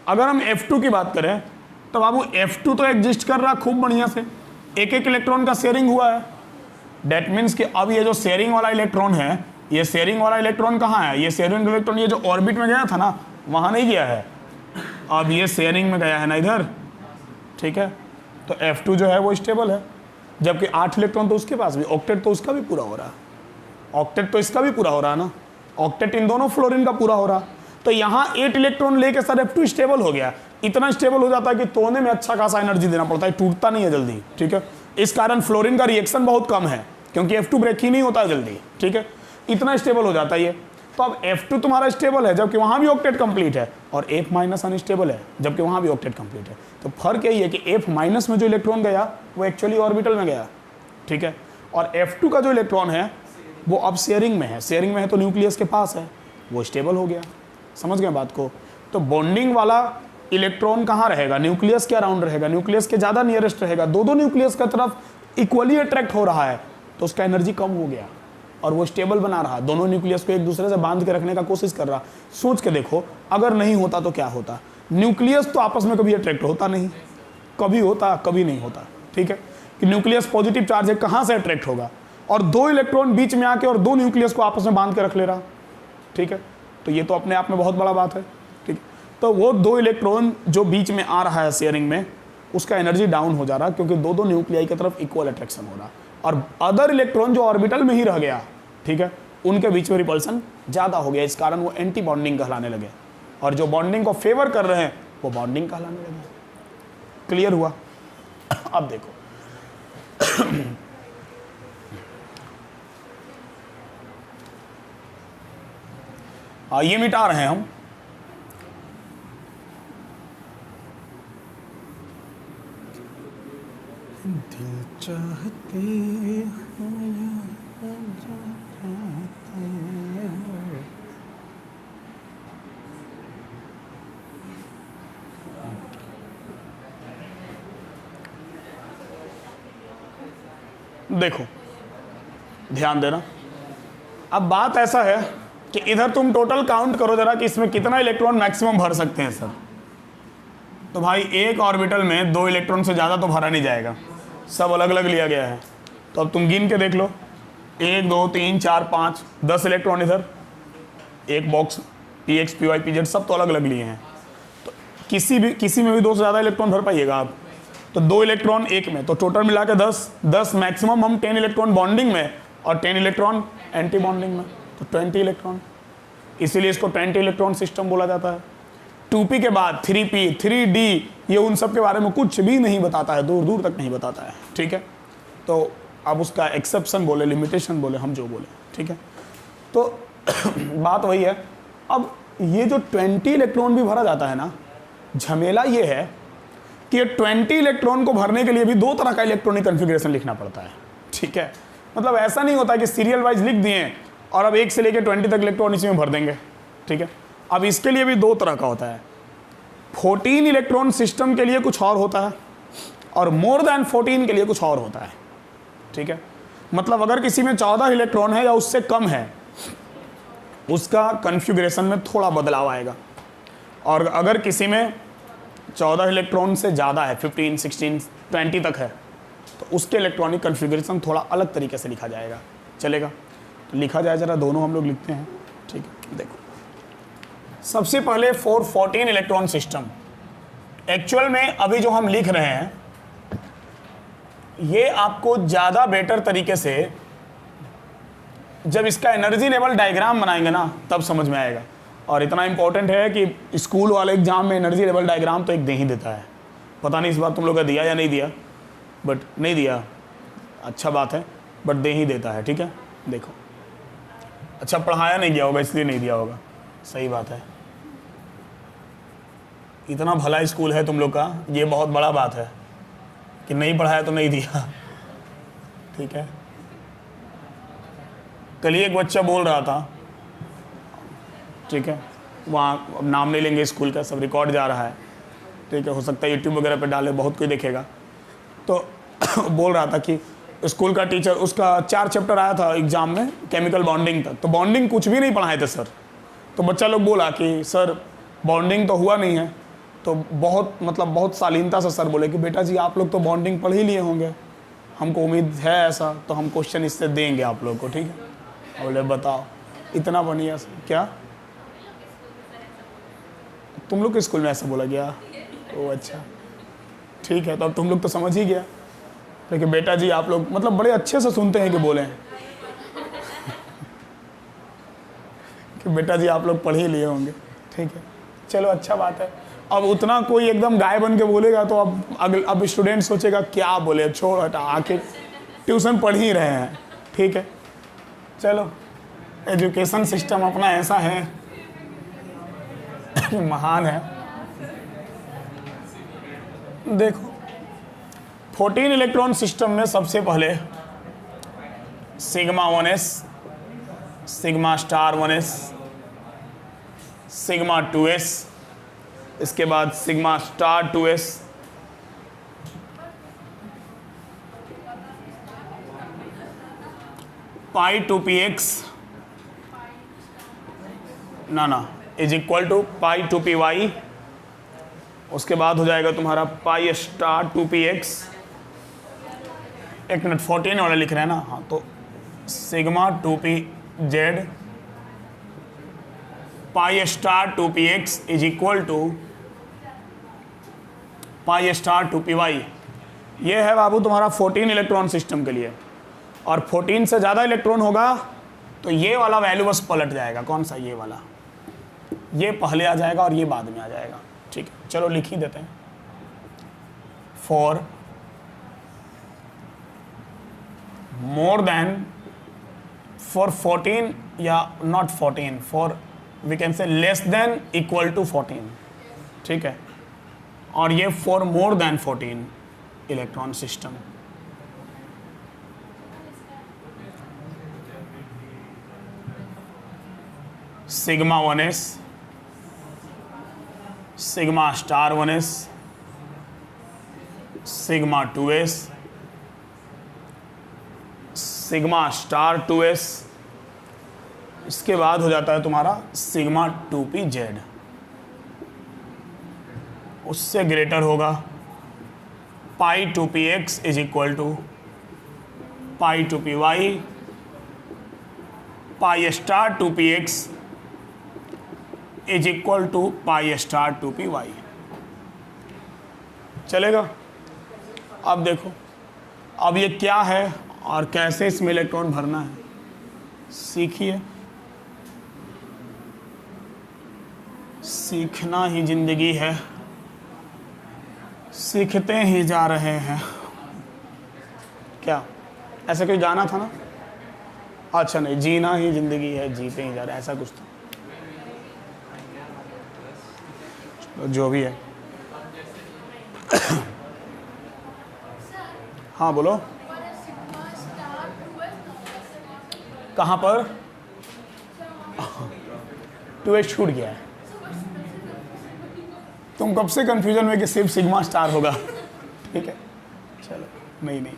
अगर हम F2 की बात करें तो बाबू F2 तो एग्जिस्ट कर रहा खूब बढ़िया से, एक एक इलेक्ट्रॉन का शेयरिंग हुआ है। डेट मीन्स कि अब ये जो शेयरिंग वाला इलेक्ट्रॉन है, ये शेयरिंग वाला इलेक्ट्रॉन कहाँ है? ये शेयरिंग इलेक्ट्रॉन ये जो ऑर्बिट में गया था ना, वहाँ नहीं गया है, अब ये शेयरिंग में गया है ना इधर। ठीक है, तो F2 जो है वो स्टेबल है, जबकि 8 इलेक्ट्रॉन तो उसके पास भी, ऑक्टेट तो उसका भी पूरा हो रहा है, ऑक्टेट तो इसका भी पूरा हो रहा है ना, ऑक्टेट इन दोनों फ्लोरीन का पूरा हो रहा। तो यहाँ 8 इलेक्ट्रॉन लेके सर F2 स्टेबल हो गया। इतना स्टेबल हो जाता है कि तोड़ने में अच्छा खासा एनर्जी देना पड़ता है, टूटता नहीं है जल्दी। ठीक है, इस कारण फ्लोरीन का रिएक्शन बहुत कम है, क्योंकि F2 ब्रेक ही नहीं होता है जल्दी। ठीक है, इतना स्टेबल हो जाता है ये। तो अब F2 तुम्हारा स्टेबल है, जबकि वहाँ भी ऑक्टेट कंप्लीट है, और F- अनस्टेबल है, जबकि वहाँ भी ऑक्टेट कंप्लीट है। तो फर्क यही है कि F- में जो इलेक्ट्रॉन गया वो एक्चुअली ऑर्बिटल में गया। ठीक है, और F2 का जो इलेक्ट्रॉन है वो अब शेयरिंग में है, शेयरिंग में है तो न्यूक्लियस के पास है, वो स्टेबल हो गया। समझ गए बात को? तो बॉन्डिंग वाला इलेक्ट्रॉन कहाँ रहेगा? न्यूक्लियस के अराउंड रहेगा, न्यूक्लियस के ज़्यादा नियरेस्ट रहेगा, दो न्यूक्लियस की तरफ इक्वली अट्रैक्ट हो रहा है, तो उसका एनर्जी कम हो गया और वो स्टेबल बना रहा, दोनों न्यूक्लियस को एक दूसरे से बांध के रखने का कोशिश कर रहा। सोच के देखो, अगर नहीं होता तो क्या होता? न्यूक्लियस तो आपस में कभी अट्रैक्ट होता नहीं, कभी होता कभी नहीं होता, ठीक है, कि न्यूक्लियस पॉजिटिव चार्ज है, कहाँ से अट्रैक्ट होगा, और दो इलेक्ट्रॉन बीच में आके और दो न्यूक्लियस को आपस में बांध के रख ले रहा, ठीक है, तो ये तो अपने आप में बहुत बड़ा बात है, ठीक है। तो वो दो इलेक्ट्रॉन जो बीच में आ रहा है शेयरिंग में, उसका एनर्जी डाउन हो जा रहा क्योंकि दो दो न्यूक्लियाई की तरफ इक्वल अट्रैक्शन हो रहा, और अदर इलेक्ट्रॉन जो ऑर्बिटल में ही रह गया, ठीक है, उनके बीच में रिपल्सन ज़्यादा हो गया, इस कारण वो एंटी बॉन्डिंग कहलाने लगे, और जो बॉन्डिंग को फेवर कर रहे हैं वो बॉन्डिंग कहलाने लगे। क्लियर हुआ? अब देखो ये मिटा रहे हैं हम, दिल चाहते देखो, ध्यान देना। अब बात ऐसा है कि इधर तुम टोटल काउंट करो जरा कि इसमें कितना इलेक्ट्रॉन मैक्सिमम भर सकते हैं सर। तो भाई एक ऑर्बिटल में दो इलेक्ट्रॉन से ज़्यादा तो भरा नहीं जाएगा, सब अलग अलग लिया गया है। तो अब तुम गिन के देख लो, 1 2 3 4 5 10 इलेक्ट्रॉन इधर, एक बॉक्स px py pz सब तो अलग अलग लिए हैं, तो किसी में भी दो से ज़्यादा इलेक्ट्रॉन भर पाइएगा आप। तो दो इलेक्ट्रॉन एक में, तो टोटल मिला के 10 मैक्सिमम हम 10 इलेक्ट्रॉन बॉन्डिंग में और 10 इलेक्ट्रॉन एंटी बॉन्डिंग में, तो 20 इलेक्ट्रॉन, इसीलिए इसको 20 इलेक्ट्रॉन सिस्टम बोला जाता है। 2p के बाद 3p 3d, ये उन सब के बारे में कुछ भी नहीं बताता है, दूर दूर तक नहीं बताता है, ठीक है। तो अब उसका एक्सेप्शन बोले, लिमिटेशन बोले, हम जो बोले, ठीक है। तो बात वही है। अब ये जो 20 इलेक्ट्रॉन भी भरा जाता है ना, झमेला ये है कि 20 इलेक्ट्रॉन को भरने के लिए भी दो तरह का इलेक्ट्रॉनिक कन्फिग्रेशन लिखना पड़ता है, ठीक है। मतलब ऐसा नहीं होता कि सीरियल वाइज लिख दिए और अब 1 से लेकर 20 तक इलेक्ट्रॉन इसी में भर देंगे, ठीक है। अब इसके लिए भी दो तरह का होता है। 14 इलेक्ट्रॉन सिस्टम के लिए कुछ और होता है और मोर देन 14 के लिए कुछ और होता है, ठीक है। मतलब अगर किसी में 14 इलेक्ट्रॉन है या उससे कम है, उसका कन्फिग्रेशन में थोड़ा बदलाव आएगा, और अगर किसी में 14 इलेक्ट्रॉन से ज़्यादा है, 15 16 20 तक है, तो उसके इलेक्ट्रॉनिक कन्फिग्रेशन थोड़ा अलग तरीके से लिखा जाएगा, चलेगा। तो लिखा जाए जरा, दोनों हम लोग लिखते हैं, ठीक है। देखो, सबसे पहले 14 इलेक्ट्रॉन सिस्टम। एक्चुअल में अभी जो हम लिख रहे हैं ये आपको ज़्यादा बेटर तरीके से जब इसका एनर्जी लेवल डायग्राम बनाएंगे ना तब समझ में आएगा। और इतना इंपॉर्टेंट है कि स्कूल वाले एग्जाम में एनर्जी लेवल डायग्राम तो एक दे ही देता है। पता नहीं इस बार तुम लोग का दिया या नहीं दिया, बट नहीं दिया, अच्छा बात है, बट दे ही देता है, ठीक है। देखो, अच्छा पढ़ाया नहीं गया होगा इसलिए नहीं दिया होगा, सही बात है। इतना भला स्कूल है तुम लोग का, ये बहुत बड़ा बात है कि नहीं पढ़ाया तो नहीं दिया, ठीक है। कल ही एक बच्चा बोल रहा था, ठीक है, वहाँ नाम नहीं लेंगे स्कूल का, सब रिकॉर्ड जा रहा है, ठीक है, हो सकता है यूट्यूब वगैरह पे डाले, बहुत कोई देखेगा। तो बोल रहा था कि स्कूल का टीचर, उसका 4 चैप्टर आया था एग्जाम में केमिकल बॉन्डिंग तक, तो बॉन्डिंग कुछ भी नहीं पढ़ाए थे सर। तो बच्चा लोग बोला कि सर बॉन्डिंग तो हुआ नहीं है, तो बहुत शालीनता से सर बोले कि बेटा जी आप लोग तो बॉन्डिंग पढ़ ही लिए होंगे, हमको उम्मीद है ऐसा, तो हम क्वेश्चन इससे देंगे आप लोग को, ठीक है। बोले बताओ, इतना बढ़िया क्या तुम लोग के स्कूल में ऐसा बोला गया? ओ अच्छा, ठीक है, तो अब तुम लोग तो समझ ही गया। लेकिन बेटा जी आप लोग बड़े अच्छे से सुनते हैं कि बोले कि बेटा जी आप लोग पढ़ ही लिए होंगे, ठीक है, चलो अच्छा बात है। अब उतना कोई एकदम गाय बन के बोलेगा तो अब स्टूडेंट सोचेगा क्या बोले, छोड़ हटा, आके ट्यूशन पढ़ ही रहे हैं, ठीक है। चलो, एजुकेशन सिस्टम अपना ऐसा है महान है। देखो, 14 इलेक्ट्रॉन सिस्टम में सबसे पहले sigma 1s, sigma star 1s, sigma 2s, इसके बाद सिग्मा स्टार 2s, पाई 2px ना is equal to pi 2py उसके बाद हो जाएगा तुम्हारा पाई स्टार 2px, एक मिनट 14 वाला लिख रहे हैं ना, हाँ, तो sigma 2pz pi star 2px is equal to pi star 2py। ये है बाबू तुम्हारा 14 इलेक्ट्रॉन सिस्टम के लिए, और 14 से ज़्यादा इलेक्ट्रॉन होगा तो ये वाला वैल्यू बस पलट जाएगा। कौन सा? ये वाला, ये पहले आ जाएगा और ये बाद में आ जाएगा। ठीक है, चलो लिख ही देते हैं। फॉर मोर देन, फॉर 14 या not 14, for we can say less than equal to 14। ठीक है, और ये for more than 14 electron system. Sigma 1s, sigma star 1s, sigma 2s, sigma star 2s, इसके बाद हो जाता है तुम्हारा सिग्मा 2pz। उससे ग्रेटर होगा pi 2px is equal to pi 2py, pi star 2px is equal to pi star 2py। चलेगा? अब देखो, अब ये क्या है और कैसे इसमें इलेक्ट्रॉन भरना है, सीखिए। सीखना ही जिंदगी है, सीखते ही जा रहे हैं। क्या ऐसा कोई गाना था ना? अच्छा नहीं, जीना ही जिंदगी है, जीते ही जा रहे हैं, ऐसा कुछ था। जो भी है। हाँ बोलो। कहाँ पर? 2h छूट गया है। तुम कब से कंफ्यूजन में कि सिर्फ सिग्मा स्टार होगा। ठीक है, चलो। नहीं नहीं,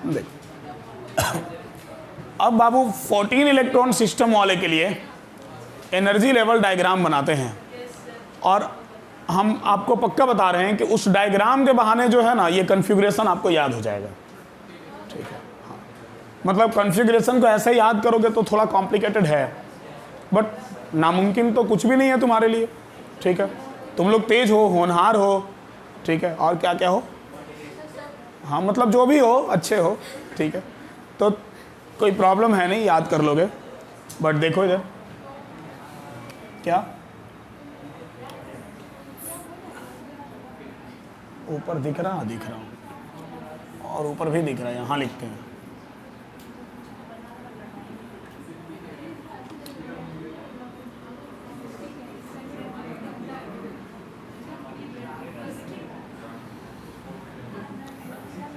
देख अब बाबू 14 इलेक्ट्रॉन सिस्टम वाले के लिए एनर्जी लेवल डायग्राम बनाते हैं, और हम आपको पक्का बता रहे हैं कि उस डायग्राम के बहाने जो है ना, ये कॉन्फ़िगरेशन आपको याद हो जाएगा। ठीक है, हाँ, मतलब कॉन्फ़िगरेशन को ऐसे याद करोगे तो थोड़ा कॉम्प्लिकेटेड है, बट नामुमकिन तो कुछ भी नहीं है तुम्हारे लिए। ठीक है, तुम लोग तेज हो, होनहार हो, ठीक है, और क्या क्या हो, हाँ मतलब जो भी हो, अच्छे हो। ठीक है, तो कोई प्रॉब्लम है नहीं, याद कर लोगे। बट देखो इधर क्या ऊपर दिख रहा हूँ, और ऊपर भी दिख रहा है, यहाँ लिखते हैं।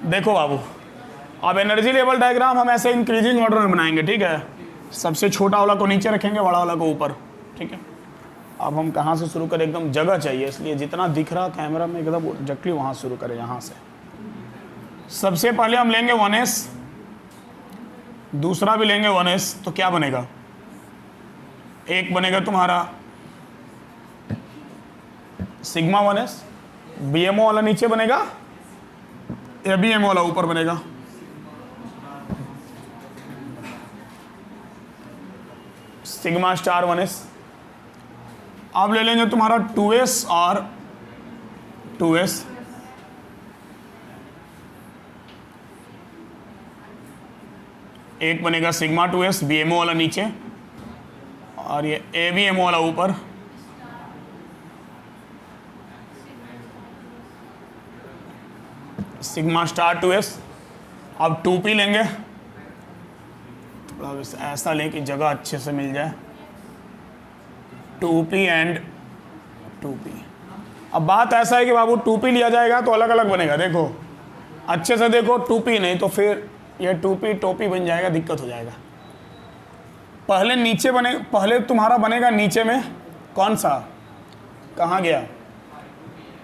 देखो बाबू, अब एनर्जी लेवल डायग्राम हम ऐसे इंक्रीजिंग ऑर्डर में बनाएंगे। ठीक है, सबसे छोटा वाला को नीचे रखेंगे, बड़ा वाला को ऊपर। ठीक है, अब हम कहाँ से शुरू करें? एकदम जगह चाहिए, इसलिए जितना दिख रहा कैमरा में एकदम एग्जैक्टली वहाँ शुरू करें, यहाँ से। सबसे पहले हम लेंगे 1s, दूसरा भी लेंगे 1s, तो क्या बनेगा? एक बनेगा तुम्हारा सिग्मा 1s, BMO वाला नीचे बनेगा, ABMO वाला ऊपर बनेगा। Sigma star 1s। अब ले लेंगे तुम्हारा 2s और 2s, एक बनेगा सिग्मा 2s BMO वाला नीचे, और ये ABMO वाला ऊपर। Sigma star 2s। अब 2p लेंगे, थोड़ा ऐसा लें कि जगह अच्छे से मिल जाए। 2p and 2p। अब बात ऐसा है कि बाबू 2p लिया जाएगा तो अलग अलग बनेगा। देखो अच्छे से देखो, 2p नहीं तो फिर ये 2p टोपी बन जाएगा, दिक्कत हो जाएगा। पहले नीचे बने, पहले तुम्हारा बनेगा नीचे में कौन सा, कहाँ गया?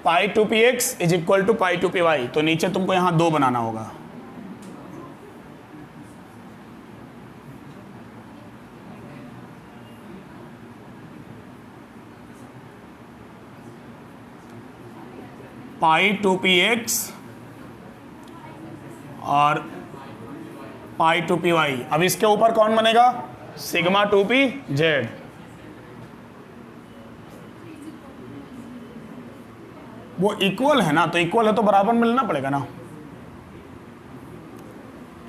Pi 2px is equal to pi 2py। तो नीचे तुमको यहाँ 2 बनाना होगा। पाई टू पी एक्स और पाई टू पी वाई। अब इसके ऊपर कौन बनेगा? Sigma two P Z. वो इक्वल है ना, तो इक्वल है तो बराबर में लेना पड़ेगा ना।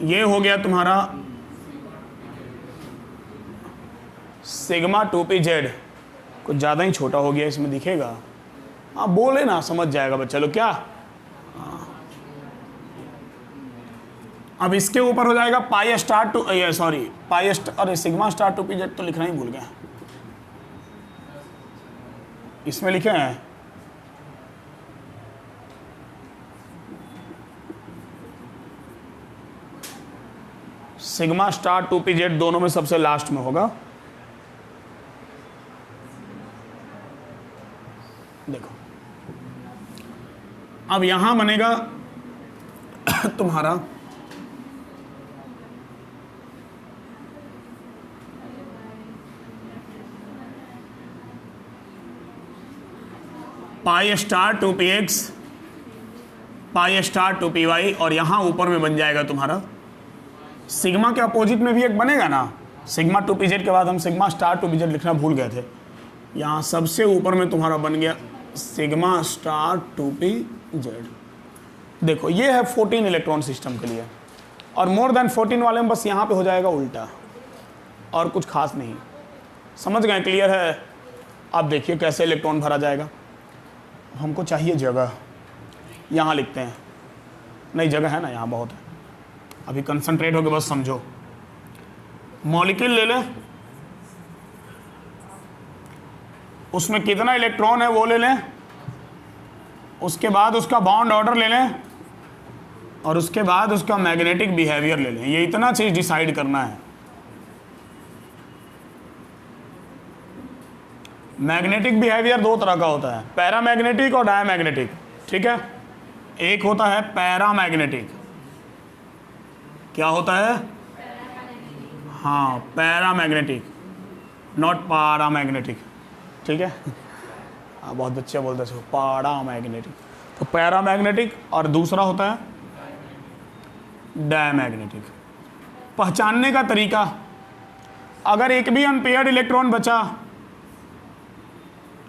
ये हो गया तुम्हारा सिग्मा टू पी जेड। कुछ ज़्यादा ही छोटा हो गया, इसमें दिखेगा। हाँ बोले ना, समझ जाएगा बच्चा लोग क्या। अब इसके ऊपर हो जाएगा pi star two, sorry pi star, अरे sigma star two P z तो लिखना ही भूल गया। इसमें लिखे हैं sigma star two P z, दोनों में सबसे लास्ट में होगा। देखो अब यहां बनेगा तुम्हारा pi star two P X, pi star two P Y, और यहां ऊपर में बन जाएगा तुम्हारा सिग्मा के अपोजिट में भी एक बनेगा ना। सिग्मा टू पी जेड के बाद हम sigma star two P Z लिखना भूल गए थे। यहाँ सबसे ऊपर में तुम्हारा बन गया sigma star two P Z. देखो ये है 14 इलेक्ट्रॉन सिस्टम के लिए, और मोर देन 14 वाले में बस यहाँ पे हो जाएगा उल्टा, और कुछ खास नहीं। समझ गए? क्लियर है? अब देखिए कैसे इलेक्ट्रॉन भरा जाएगा। हमको चाहिए जगह, यहाँ लिखते हैं। नहीं जगह है ना, यहाँ बहुत है। अभी कंसंट्रेट होकर बस समझो। मॉलिक्यूल ले लें, उसमें कितना इलेक्ट्रॉन है वो ले लें, उसके बाद उसका बॉन्ड ऑर्डर ले लें, और उसके बाद उसका मैग्नेटिक बिहेवियर ले लें। ये इतना चीज डिसाइड करना है। मैग्नेटिक बिहेवियर दो तरह का होता है, पैरामैग्नेटिक और डायमैग्नेटिक। ठीक है, एक होता है पैरामैग्नेटिक। क्या होता है? हाँ पैरामैग्नेटिक, नॉट पैरामैग्नेटिक। ठीक है, हाँ बहुत बच्चे बोलते हैं पैरामैग्नेटिक। तो पैरामैग्नेटिक, और दूसरा होता है डायमैग्नेटिक। पहचानने का तरीका, अगर एक भी अनपेयर्ड इलेक्ट्रॉन बचा,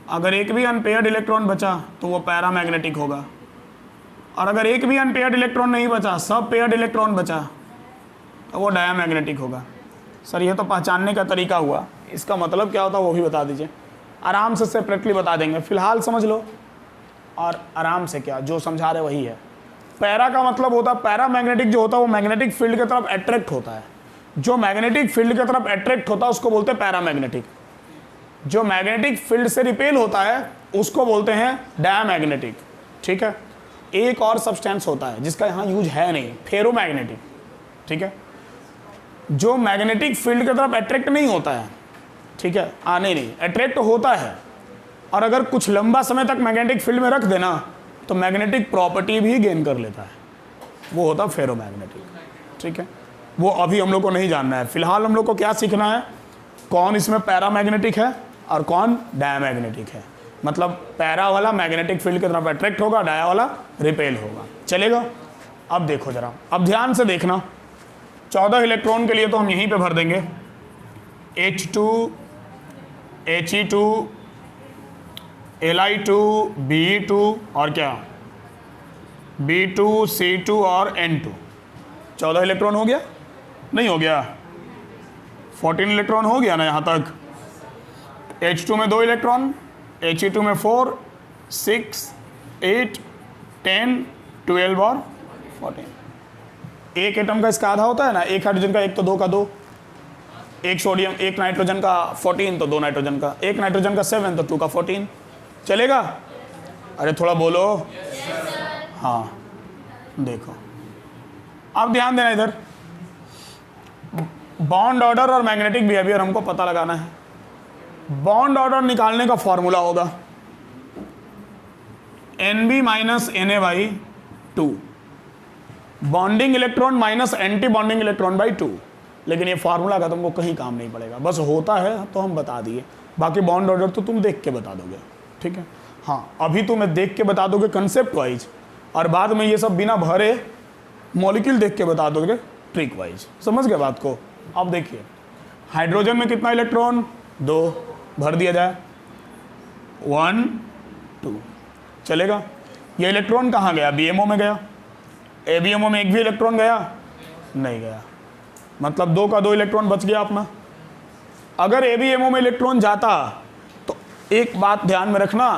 अगर एक भी अनपेयर्ड इलेक्ट्रॉन बचा तो वो पैरामैग्नेटिक होगा, और अगर एक भी अनपेयर्ड इलेक्ट्रॉन नहीं बचा, सब पेयर्ड इलेक्ट्रॉन बचा, तो वो डायमैग्नेटिक होगा। सर ये तो पहचानने का तरीका हुआ, इसका मतलब क्या होता है वो भी बता दीजिए। आराम से सेपरेटली बता देंगे, फिलहाल समझ लो और आराम से, क्या जो समझा रहे वही है। पैरा का मतलब होता है, पैरामैग्नेटिक जो होता है वो मैग्नेटिक फील्ड की तरफ अट्रैक्ट होता है। जो मैग्नेटिक फील्ड की तरफ अट्रैक्ट होता है उसको बोलते हैं पैरामैग्नेटिक। जो मैग्नेटिक फील्ड से रिपेल होता है उसको बोलते हैं डायमैग्नेटिक। ठीक है, एक और सब्सटेंस होता है जिसका यहाँ यूज है नहीं, फेरोमैग्नेटिक। ठीक है, जो मैग्नेटिक फील्ड की तरफ अट्रैक्ट नहीं होता है, ठीक है, आने नहीं, अट्रैक्ट होता है, और अगर कुछ लंबा समय तक मैग्नेटिक फील्ड में रख देना तो मैग्नेटिक प्रॉपर्टी भी गेन कर लेता है, वो होता है फेरोमैग्नेटिक। ठीक है, वो अभी हम लोग को नहीं जानना है। फिलहाल हम लोग को क्या सीखना है, कौन इसमें पैरामैग्नेटिक है और कौन डायमैग्नेटिक है। मतलब पैरा वाला मैग्नेटिक फील्ड की तरफ अट्रैक्ट होगा, डाया वाला रिपेल होगा। चलेगा? अब देखो जरा, अब ध्यान से देखना। 14 इलेक्ट्रॉन के लिए तो हम यहीं पे भर देंगे H2, He2, Li2, Be2 और क्या B2, C2 और N2। 14 इलेक्ट्रॉन हो गया? नहीं हो गया? 14 इलेक्ट्रॉन हो गया ना यहाँ तक। H2 में 2 इलेक्ट्रॉन, He2 में 4, 6, 8, 10, 12 और 14। एक एटम का इसका आधा होता है ना, एक हाइड्रोजन का 1 तो 2 का 2, एक सोडियम, एक नाइट्रोजन का 14 तो 2 नाइट्रोजन का, एक नाइट्रोजन का 7 तो 2 का 14। चलेगा? अरे थोड़ा बोलो। हाँ देखो, अब ध्यान देना इधर। बॉन्ड ऑर्डर और मैग्नेटिक बिहेवियर हमको पता लगाना है। बॉन्ड ऑर्डर निकालने का फॉर्मूला होगा Nb minus Na/2, bonding electron minus anti bonding electron by 2। लेकिन ये फार्मूला का तुमको कहीं काम नहीं पड़ेगा, बस होता है तो हम बता दिए, बाकी बॉन्ड ऑर्डर तो तुम देख के बता दोगे। ठीक है, हाँ, अभी तो मैं देख के बता दोगे कंसेप्ट वाइज, और बाद में ये सब बिना भरे मॉलिक्यूल देख के बता दोगे ट्रिक वाइज। समझ गए बात को? अब देखिए, हाइड्रोजन में कितना इलेक्ट्रॉन? 2, भर दिया जाए, 1 2, चलेगा। ये इलेक्ट्रॉन कहाँ गया? बीएमओ में गया। एबीएमओ में एक भी इलेक्ट्रॉन गया? नहीं गया, मतलब 2 का 2 इलेक्ट्रॉन बच गया अपना। अगर एबीएमओ में इलेक्ट्रॉन जाता तो एक बात ध्यान में रखना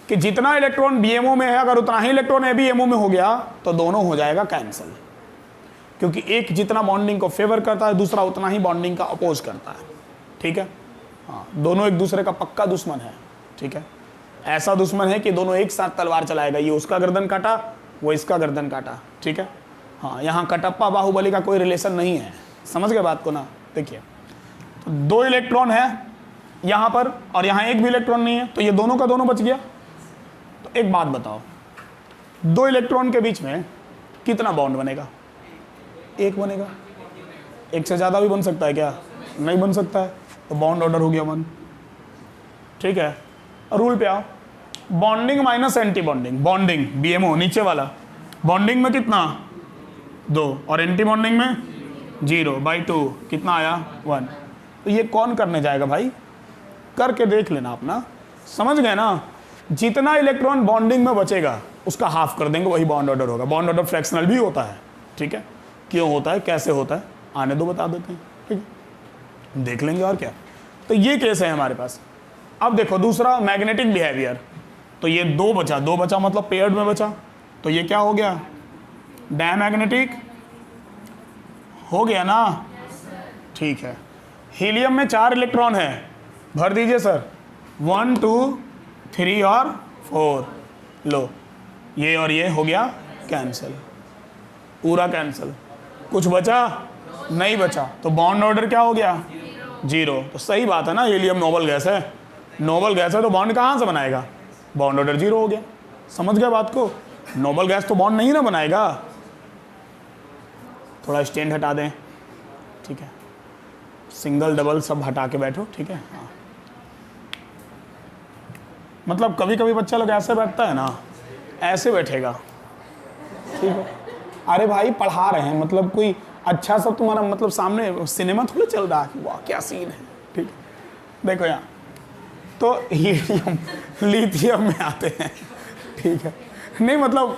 कि जितना इलेक्ट्रॉन बीएमओ में है, अगर उतना ही इलेक्ट्रॉन एबीएमओ में हो गया तो दोनों हो जाएगा कैंसिल, क्योंकि एक जितना बॉन्डिंग को फेवर करता है, दूसरा उतना ही बॉन्डिंग का अपोज करता है। ठीक है? हाँ, दोनों एक दूसरे का पक्का दुश्मन है। ठीक है? ऐसा दुश्मन है कि दोनों एक साथ तलवार चलाएगा, ये उसका गर्दन काटा, वो इसका गर्दन काटा। ठीक है? हाँ, यहाँ कटप्पा बाहुबली का कोई रिलेशन नहीं है। समझ गए बात को ना? देखिए, तो 2 इलेक्ट्रॉन है यहाँ पर और यहाँ एक भी इलेक्ट्रॉन नहीं है, तो ये दोनों का दोनों बच गया। तो एक बात बताओ, 2 इलेक्ट्रॉन के बीच में कितना बॉन्ड बनेगा? 1 बनेगा। एक से ज़्यादा भी बन सकता है क्या? नहीं बन सकता है, तो बॉन्ड ऑर्डर हो गया 1। ठीक है? रूल पे आओ, bonding minus anti bonding. Bonding BMO नीचे वाला, बॉन्डिंग में कितना? 2, और एंटी बॉन्डिंग में 0/2, कितना आया? 1। तो ये कौन करने जाएगा भाई? करके देख लेना अपना। समझ गए ना? जितना इलेक्ट्रॉन बॉन्डिंग में बचेगा उसका हाफ कर देंगे, वही बॉन्ड ऑर्डर होगा। बॉन्ड ऑर्डर फ्रैक्शनल भी होता है। ठीक है? क्यों होता है, कैसे होता है, आने दो, बता देते हैं। ठीक है? देख लेंगे और क्या। तो ये केस है हमारे पास। अब देखो दूसरा, मैग्नेटिक बिहेवियर। तो ये 2 बचा, 2 बचा मतलब पेयर्ड में बचा, तो ये क्या हो गया? डायमैग्नेटिक हो गया ना? ठीक है। हीलियम में 4 इलेक्ट्रॉन है, भर दीजिए सर, 1 2 3 और 4। लो, ये और ये हो गया कैंसिल, पूरा कैंसिल। कुछ बचा? नहीं बचा, तो बॉन्ड ऑर्डर क्या हो गया? 0। तो सही बात है ना, हीलियम नोबल गैस है, नोबल गैस है तो बॉन्ड कहाँ से बनाएगा? बॉन्ड ऑर्डर 0 हो गया। समझ गए बात को? नोबल गैस तो बॉन्ड नहीं ना बनाएगा। थोड़ा स्टैंड हटा दें। ठीक है? सिंगल डबल सब हटा के बैठो। ठीक है? हाँ, मतलब कभी कभी बच्चा लोग ऐसे बैठता है ना, ऐसे बैठेगा। ठीक है? अरे भाई पढ़ा रहे हैं, मतलब कोई अच्छा सा तुम्हारा मतलब सामने सिनेमा थोड़ा चल रहा है, वाह क्या सीन है। ठीक है? देखो यहाँ तो हीलियम लिथियम में आते हैं। ठीक है? नहीं मतलब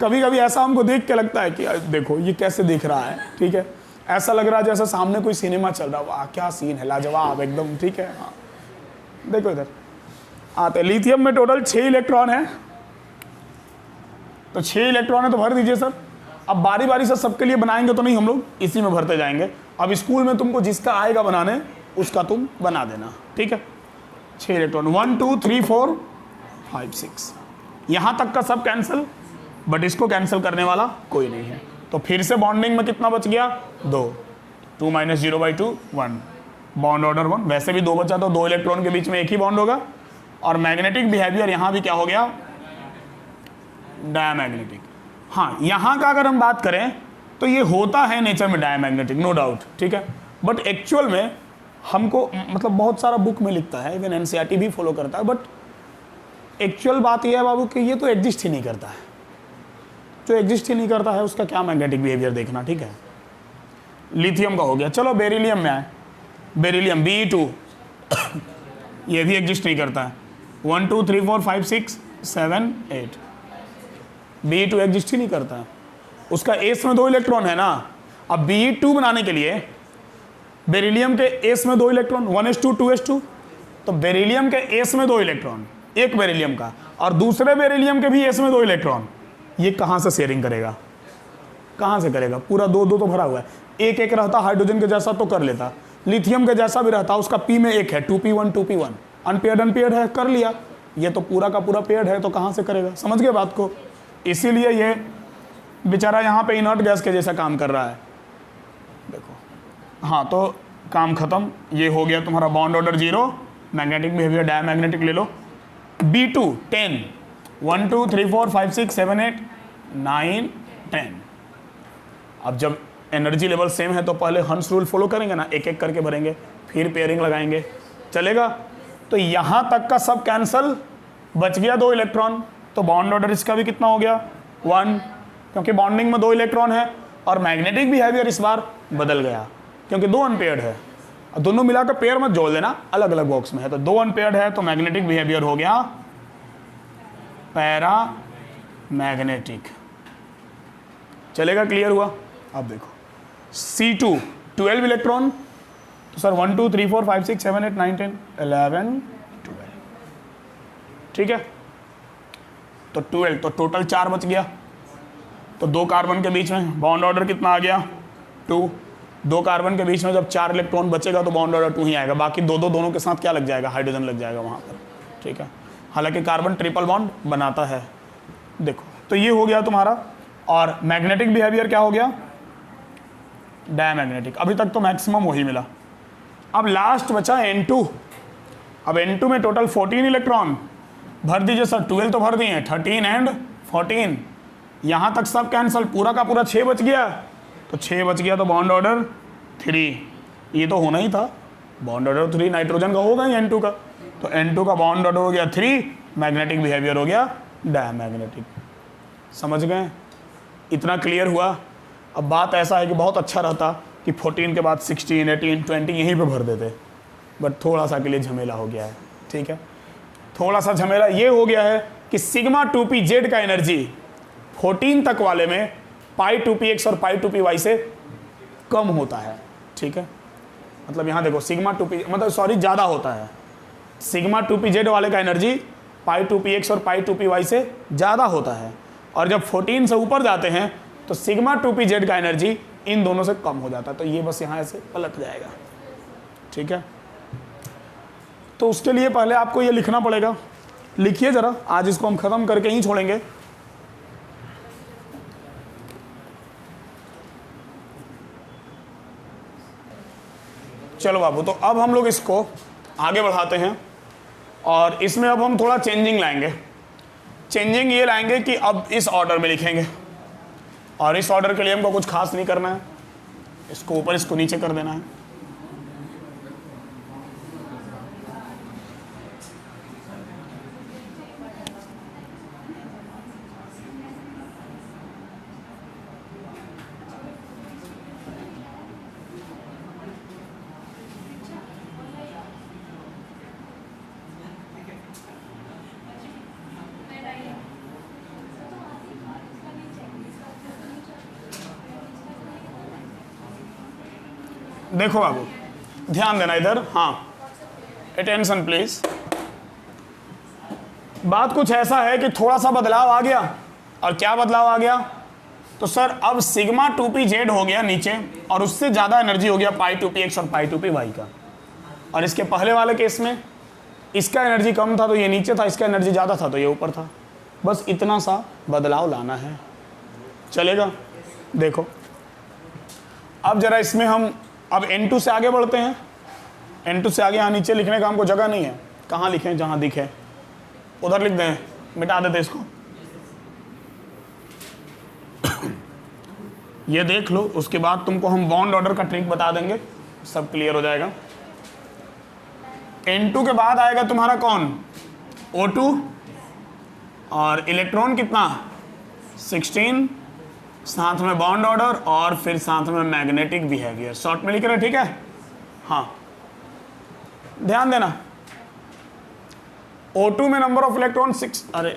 कभी कभी ऐसा हमको देख के लगता है कि देखो ये कैसे दिख रहा है। ठीक है? ऐसा लग रहा है जैसे सामने कोई सिनेमा चल रहा है, वाह क्या सीन है, लाजवाब एकदम। ठीक है? हाँ, देखो इधर आते। लिथियम में टोटल 6 इलेक्ट्रॉन है, तो 6 इलेक्ट्रॉन है तो भर दीजिए सर। अब बारी बारी से सबके लिए बनाएंगे तो नहीं, हम लोग इसी में भरते जाएंगे। अब स्कूल में तुमको जिसका आएगा बनाने उसका तुम बना देना। ठीक है? 6 इलेक्ट्रॉन, 1 2 3 4 5 6, यहाँ तक का सब कैंसिल, बट इसको कैंसिल करने वाला कोई नहीं है। तो फिर से बॉन्डिंग में कितना बच गया? 2 2 - 0/2 1, बॉन्ड ऑर्डर 1। वैसे भी 2 बचा तो 2 इलेक्ट्रॉन के बीच में एक ही बॉन्ड होगा। और मैग्नेटिक बिहेवियर यहाँ भी क्या हो गया? डायमैग्नेटिक। हाँ, यहाँ का अगर हम बात करें तो ये होता है नेचर में डायमैग्नेटिक, नो डाउट। ठीक है? बट एक्चुअल में हमको मतलब बहुत सारा बुक में लिखता है, इवन एनसीईआरटी भी फॉलो करता है, बट एक्चुअल बात यह है बाबू कि ये तो एग्जिस्ट ही नहीं करता है। जो एग्जिस्ट ही नहीं करता है उसका क्या मैग्नेटिक बिहेवियर देखना। ठीक है? लिथियम का हो गया। चलो बेरिलियम में आए। बेरिलियम Be2 ये भी एग्जिस्ट नहीं करता है। 1 2 3 4 5 6 7 8, Be2 एग्जिस्ट ही नहीं करता है। उसका एस में 2 इलेक्ट्रॉन है ना। अब Be2 बनाने के लिए बेरिलियम के एस में 2 इलेक्ट्रॉन, 1s2 2s2, तो बेरिलियम के एस में 2 इलेक्ट्रॉन, एक बेरिलियम का, और दूसरे बेरिलियम के भी एस में 2 इलेक्ट्रॉन। ये कहाँ से शेयरिंग करेगा? कहाँ से करेगा? पूरा 2 2 तो भरा हुआ है। एक एक रहता हाइड्रोजन के जैसा तो कर लेता, लिथियम के जैसा भी रहता, उसका पी में 1 है, 2p1 2p1, अनपेयर्ड अनपेयर्ड है, कर लिया। ये तो पूरा का पूरा पेयर्ड है, तो कहाँ से करेगा? समझ गए बात को? इसीलिए ये बेचारा यहाँ पे इनर्ट गैस के जैसा काम कर रहा है। देखो, हाँ, तो काम खत्म। ये हो गया तुम्हारा bond order 0, magnetic behaviour diamagnetic ले लो। Be2 10, 1 2 3 4 5 6 7 8 9 10। अब जब एनर्जी लेवल सेम है तो पहले हंस रूल फॉलो करेंगे ना, एक एक करके भरेंगे, फिर पेयरिंग लगाएंगे, चलेगा? तो यहाँ तक का सब कैंसल, बच गया 2 इलेक्ट्रॉन, तो बॉन्ड ऑर्डर इसका भी कितना हो गया 1, क्योंकि बॉन्डिंग में 2 इलेक्ट्रॉन है। और मैग्नेटिक बिहेवियर इस बार बदल गया क्योंकि 2 अनपेयर्ड है। और दोनों मिलाकर पेयर मत जोड़ लेना, अलग अलग बॉक्स में है। तो 2 अनपेयर्ड है तो मैग्नेटिक बिहेवियर हो गया पैरा मैग्नेटिक। चलेगा, क्लियर हुआ। अब देखो C2 12 इलेक्ट्रॉन, तो सर 1 2 3 4 5 6 7 8 9 10 11 12, ठीक है। तो 12, तो टोटल 4 बच गया। तो 2 कार्बन के बीच में बॉन्ड ऑर्डर कितना आ गया 2। 2 कार्बन के बीच में जब 4 इलेक्ट्रॉन बचेगा तो बॉन्ड ऑर्डर 2 ही आएगा, बाकी दो दोनों के साथ क्या लग जाएगा, हाइड्रोजन लग जाएगा वहाँ पर, ठीक है। हालांकि कार्बन ट्रिपल बॉन्ड बनाता है। देखो तो ये हो गया तुम्हारा। और मैग्नेटिक बिहेवियर क्या हो गया डायमैग्नेटिक। अभी तक तो मैक्सिमम वही मिला। अब लास्ट बचा N2। अब N2 में टोटल 14 इलेक्ट्रॉन भर दीजिए सर। 12 तो भर दिए हैं, 13 एंड 14, यहाँ तक सब कैंसल, पूरा का पूरा 6 बच गया। तो 6 बच गया तो बॉन्ड ऑर्डर 3, ये तो होना ही था, बॉन्ड ऑर्डर 3 नाइट्रोजन का होगा ही N2 का। तो N2 का बॉन्ड ऑर्डर हो गया 3, मैग्नेटिक बिहेवियर हो गया डायमैग्नेटिक। समझ गए, इतना क्लियर हुआ। अब बात ऐसा है कि बहुत अच्छा रहता कि 14 के बाद 16 18 20 यहीं पे भर देते, बट थोड़ा सा के लिए झमेला हो गया है, ठीक है। थोड़ा सा झमेला ये हो गया है कि सिग्मा 2pz का एनर्जी 14 तक वाले में पाई 2px और पाई 2py से कम होता है, ठीक है। मतलब यहाँ देखो सिग्मा 2p मतलब सॉरी ज़्यादा होता है। सिग्मा 2pz वाले का एनर्जी पाई 2px और पाई 2py से ज़्यादा होता है, और जब 14 से ऊपर जाते हैं तो सिग्मा 2pz का एनर्जी इन दोनों से कम हो जाता है। तो ये बस यहाँ ऐसे पलट जाएगा, ठीक है। तो उसके लिए पहले आपको ये लिखना पड़ेगा, लिखिए ज़रा, आज इसको हम ख़त्म करके ही छोड़ेंगे। चलो बाबू, तो अब हम लोग इसको आगे बढ़ाते हैं और इसमें अब हम थोड़ा चेंजिंग लाएंगे। चेंजिंग ये लाएंगे कि अब इस ऑर्डर में लिखेंगे, और इस ऑर्डर के लिए हमको कुछ खास नहीं करना है, इसको ऊपर इसको नीचे कर देना है। देखो बाबू, ध्यान देना इधर, हाँ अटेंशन प्लीज। बात कुछ ऐसा है कि थोड़ा सा बदलाव आ गया। और क्या बदलाव आ गया, तो सर अब सिग्मा 2pz हो गया नीचे, और उससे ज़्यादा एनर्जी हो गया पाई 2px और पाई 2py का। और इसके पहले वाले केस में इसका एनर्जी कम था तो ये नीचे था, इसका एनर्जी ज़्यादा था तो ये ऊपर था। बस इतना सा बदलाव लाना है, चलेगा। देखो अब जरा इसमें हम अब N2 से आगे बढ़ते हैं। N2 से आगे यहाँ नीचे लिखने का हमको जगह नहीं है, कहाँ लिखें, जहाँ दिखे उधर लिख दें, मिटा देते इसको। ये देख लो, उसके बाद तुमको हम बॉन्ड ऑर्डर का ट्रिक बता देंगे, सब क्लियर हो जाएगा। N2 के बाद आएगा तुम्हारा कौन, O2, और इलेक्ट्रॉन कितना 16, साथ में बॉन्ड ऑर्डर और फिर साथ में मैग्नेटिक बिहेवियर। शॉर्ट में लिख रहे, ठीक है। हाँ ध्यान देना, O2 में नंबर ऑफ इलेक्ट्रॉन 6, अरे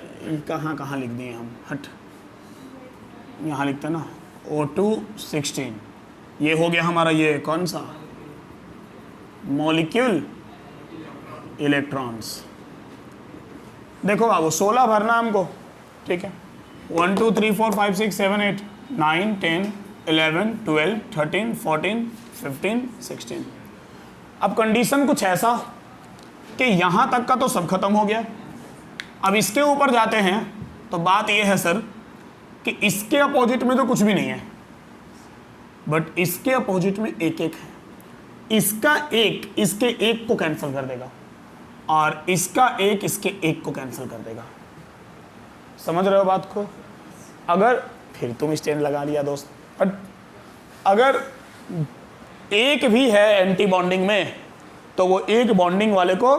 कहाँ कहाँ लिख दिए हम, हट, यहाँ लिखते हैं ना, O2 16। ये हो गया हमारा ये कौन सा मॉलिक्यूल इलेक्ट्रॉन्स। देखो बाबू 16 भरना हमको, ठीक है। 1 2 3 4 5 6 7 8 9 10 11 12 13 14 15 16। अब कंडीशन कुछ ऐसा कि यहाँ तक का तो सब खत्म हो गया। अब इसके ऊपर जाते हैं तो बात यह है सर कि इसके अपोजिट में तो कुछ भी नहीं है, बट इसके अपोजिट में एक एक है। इसका एक इसके एक को कैंसिल कर देगा, और इसका एक इसके एक को कैंसिल कर देगा। समझ रहे हो बात को। अगर फिर तुम स्टैंड लगा लिया दोस्त, बट अगर एक भी है एंटी बॉन्डिंग में तो वो एक बॉन्डिंग वाले को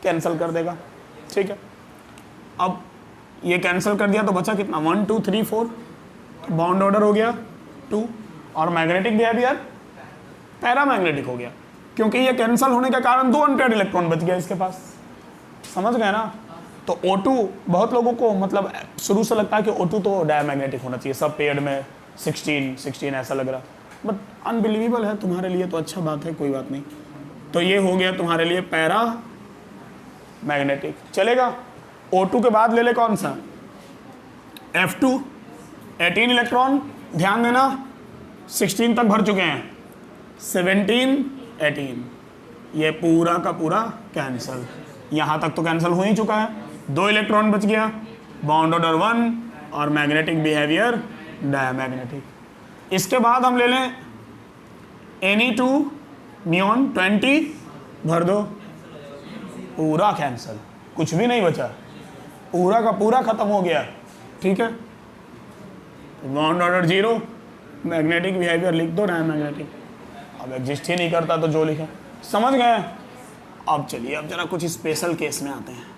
कैंसिल कर देगा, ठीक है। अब ये कैंसिल कर दिया तो बचा कितना, 1 2 3 4, तो बॉन्ड ऑर्डर हो गया 2, और मैग्नेटिक बिहेवियर पैरामैग्नेटिक हो गया, क्योंकि ये कैंसिल होने के कारण 2 अनपेयर्ड इलेक्ट्रॉन बच गया इसके पास। समझ गए ना? तो O2 बहुत लोगों को मतलब शुरू से लगता है कि O2 तो डायमैग्नेटिक होना चाहिए, सब पेयर्ड में 16 ऐसा लग रहा, बट अनबिलीवेबल है तुम्हारे लिए, तो अच्छा बात है, कोई बात नहीं। तो ये हो गया तुम्हारे लिए पैरा मैग्नेटिक, चलेगा। O2 के बाद ले ले कौन सा, F2, 18 इलेक्ट्रॉन, ध्यान देना 16 तक भर चुके हैं, 17 18, ये पूरा का पूरा कैंसिल, यहाँ तक तो कैंसिल हो ही चुका है, 2 इलेक्ट्रॉन बच गया, बॉन्ड ऑर्डर 1 और मैग्नेटिक बिहेवियर डायमैग्नेटिक। इसके बाद हम ले लें Ne2 नियॉन 20, भर दो, पूरा कैंसिल, कुछ भी नहीं बचा, पूरा का पूरा खत्म हो गया, ठीक है। बॉन्ड ऑर्डर 0, मैग्नेटिक बिहेवियर लिख दो डायमैग्नेटिक, अब एग्जिस्ट ही नहीं करता तो जो लिखे, समझ गए। अब चलिए अब जरा कुछ स्पेशल केस में आते हैं।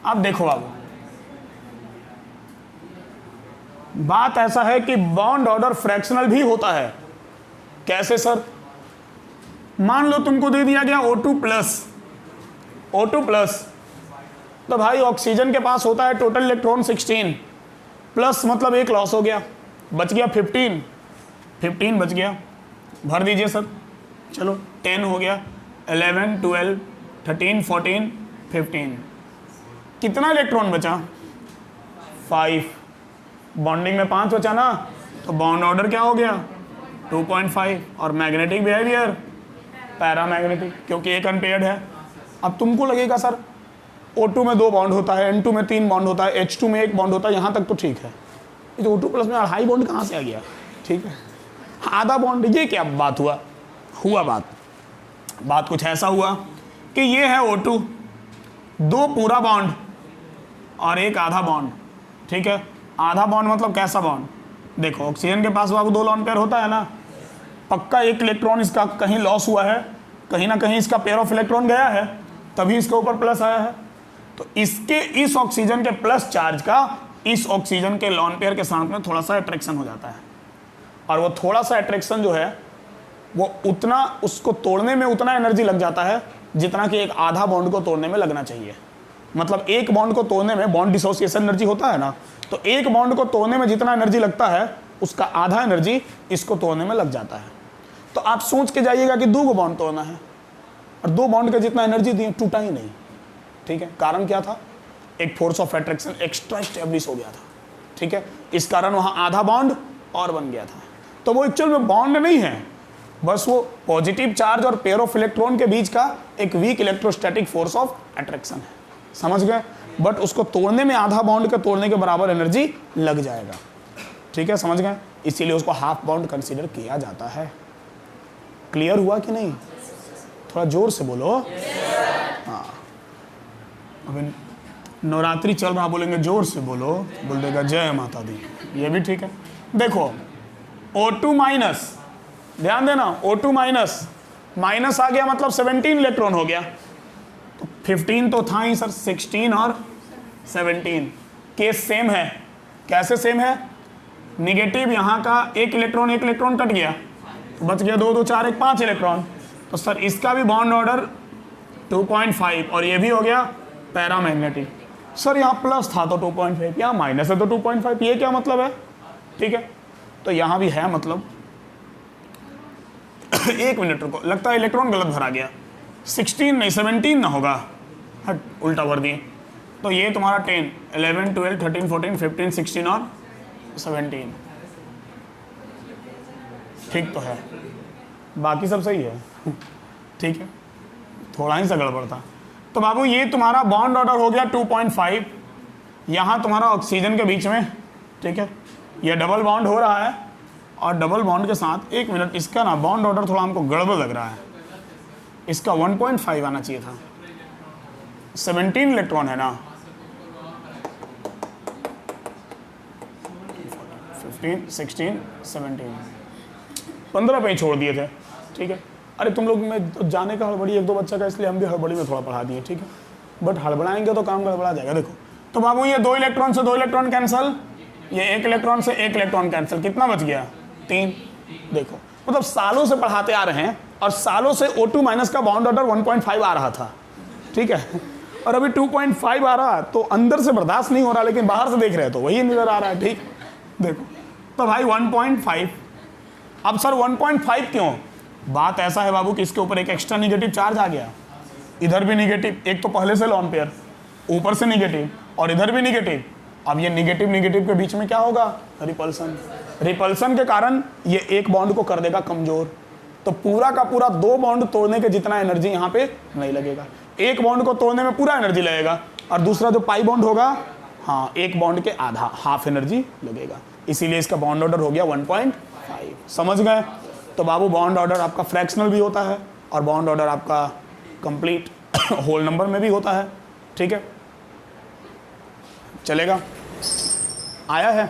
अब देखो बाबू, बात ऐसा है कि बॉन्ड ऑर्डर फ्रैक्शनल भी होता है। कैसे सर? मान लो तुमको दे दिया गया O2 प्लस, तो भाई ऑक्सीजन के पास होता है टोटल इलेक्ट्रॉन 16 प्लस, मतलब एक लॉस हो गया, बच गया 15 बच गया, भर दीजिए सर। चलो 10 हो गया, 11 12 13 14 15, कितना इलेक्ट्रॉन बचा, 5, बॉन्डिंग में 5 बचा ना, तो बॉन्ड ऑर्डर क्या हो गया 2.5, और मैग्नेटिक बिहेवियर पैरामैग्नेटिक, क्योंकि एक अनपेयर्ड है। अब तुमको लगेगा सर O2 में 2 बॉन्ड होता है, N2 में 3 बॉन्ड होता है, H2 में 1 बॉन्ड होता है, यहाँ तक तो ठीक है, ये तो O2 प्लस में हाई बॉन्ड कहाँ से आ गया, ठीक है, आधा बॉन्ड, ये क्या बात हुआ बात कुछ ऐसा हुआ कि ये है O2, 2 पूरा बॉन्ड और 1 आधा बॉन्ड, ठीक है। आधा बॉन्ड मतलब कैसा बॉन्ड, देखो ऑक्सीजन के पास बाबू 2 लॉन पेयर होता है ना, पक्का 1 इलेक्ट्रॉन इसका कहीं लॉस हुआ है, कहीं ना कहीं इसका पेयर ऑफ इलेक्ट्रॉन गया है, तभी इसके ऊपर प्लस आया है। तो इसके इस ऑक्सीजन के प्लस चार्ज का इस ऑक्सीजन के लॉन पेयर के साथ में थोड़ा सा अट्रैक्शन हो जाता है, और वो थोड़ा सा अट्रैक्शन जो है वो उतना, उसको तोड़ने में उतना एनर्जी लग जाता है जितना कि एक आधा बॉन्ड को तोड़ने में लगना चाहिए। मतलब एक बॉन्ड को तोड़ने में बॉन्ड डिसोसिएशन एनर्जी होता है ना, तो एक बॉन्ड को तोड़ने में जितना एनर्जी लगता है उसका आधा एनर्जी इसको तोड़ने में लग जाता है। तो आप सोच के जाइएगा कि 2 बॉन्ड तोड़ना है और 2 बॉन्ड का जितना एनर्जी दिए टूटा ही नहीं, ठीक है। कारण क्या था, एक force of attraction extra establish हो गया था, ठीक है, इस कारण वहाँ आधा बॉन्ड और बन गया था। तो वो एक्चुअल में बॉन्ड नहीं है, बस वो पॉजिटिव चार्ज और पेयर ऑफ इलेक्ट्रॉन के बीच का एक weak electrostatic force of attraction है, समझ गए। बट उसको तोड़ने में आधा बॉन्ड के तोड़ने के बराबर एनर्जी लग जाएगा, ठीक है, समझ गए। इसीलिए उसको हाफ बॉन्ड कंसीडर किया जाता है। क्लियर हुआ कि नहीं? थोड़ा जोर से बोलो। हाँ, अभी नवरात्रि चल रहा, बोलेंगे जोर से बोलो, बोल देगा जय माता दी, ये भी ठीक है। देखो O2 माइनस, ध्यान देना, O2 माइनस आ गया मतलब 17 इलेक्ट्रॉन हो गया, तो 15 तो था ही सर, 16 और 17 केस सेम है। कैसे सेम है? निगेटिव यहाँ का एक इलेक्ट्रॉन कट गया, तो बच गया 2 2 4 1 5 इलेक्ट्रॉन, तो सर इसका भी बॉन्ड ऑर्डर 2.5 और ये भी हो गया पैरामैग्नेटिक। सर यहाँ प्लस था तो 2.5, यहाँ माइनस है तो 2.5, ये क्या मतलब है? ठीक है, तो यहाँ भी है मतलब। एक मिनट रुको, लगता है इलेक्ट्रॉन गलत भरा गया, 16 नहीं 17 ना होगा, हट उल्टा भर दिए। तो ये तुम्हारा 10 11 12 13 14 15 16 और 17 ठीक तो है, बाकी सब सही है, ठीक है, थोड़ा ही सा गड़बड़ था। तो बाबू ये तुम्हारा बॉन्ड ऑर्डर हो गया 2.5, यहाँ तुम्हारा ऑक्सीजन के बीच में, ठीक है, ये डबल बॉन्ड हो रहा है, और डबल बॉन्ड के साथ, एक मिनट, इसका ना बॉन्ड ऑर्डर थोड़ा हमको गड़बड़ लग रहा है, इसका 1.5 आना चाहिए था, 17 इलेक्ट्रॉन है ना, 15 16 17, 15 पे ही छोड़ दिए थे, ठीक है। अरे तुम लोग में तो जाने का हड़बड़ी एक दो बच्चा का, इसलिए हम भी हड़बड़ी में थोड़ा पढ़ा दिए, ठीक है। बट हड़बड़ाएंगे तो काम गड़बड़ा जाएगा। देखो तो बाबू ये 2 इलेक्ट्रॉन से 2 इलेक्ट्रॉन कैंसिल, ये 1 इलेक्ट्रॉन से 1 इलेक्ट्रॉन कैंसिल, कितना बच गया 3। देखो मतलब सालों से पढ़ाते आ रहे हैं और सालों से O2 माइनस का बॉन्ड ऑर्डर 1.5 आ रहा था, ठीक है, और अभी 2.5 आ रहा, तो अंदर से बर्दाश्त नहीं हो रहा, लेकिन बाहर से देख रहे हैं तो वही नजर आ रहा है, ठीक। देखो तो भाई 1.5, अब सर 1.5 क्यों? बात ऐसा है बाबू कि इसके ऊपर एक एक्स्ट्रा निगेटिव चार्ज आ गया, इधर भी निगेटिव, एक तो पहले से लॉन पेयर, ऊपर से निगेटिव और इधर भी निगेटिव। अब ये निगेटिव निगेटिव के बीच में क्या होगा? रिपल्सन। रिपल्सन के कारण ये एक बॉन्ड को कर देगा कमजोर, तो पूरा का पूरा 2 बॉन्ड तोड़ने के जितना एनर्जी यहाँ पे नहीं लगेगा। एक बॉन्ड को तोड़ने में पूरा एनर्जी लगेगा और दूसरा जो पाई बॉन्ड होगा, हाँ, एक बॉन्ड के आधा, हाफ एनर्जी लगेगा, इसीलिए इसका बॉन्ड ऑर्डर हो गया 1.5। समझ गए? तो बाबू बॉन्ड ऑर्डर आपका फ्रैक्शनल भी होता है और बॉन्ड ऑर्डर आपका कंप्लीट होल नंबर में भी होता है, ठीक है। चलेगा? आया है?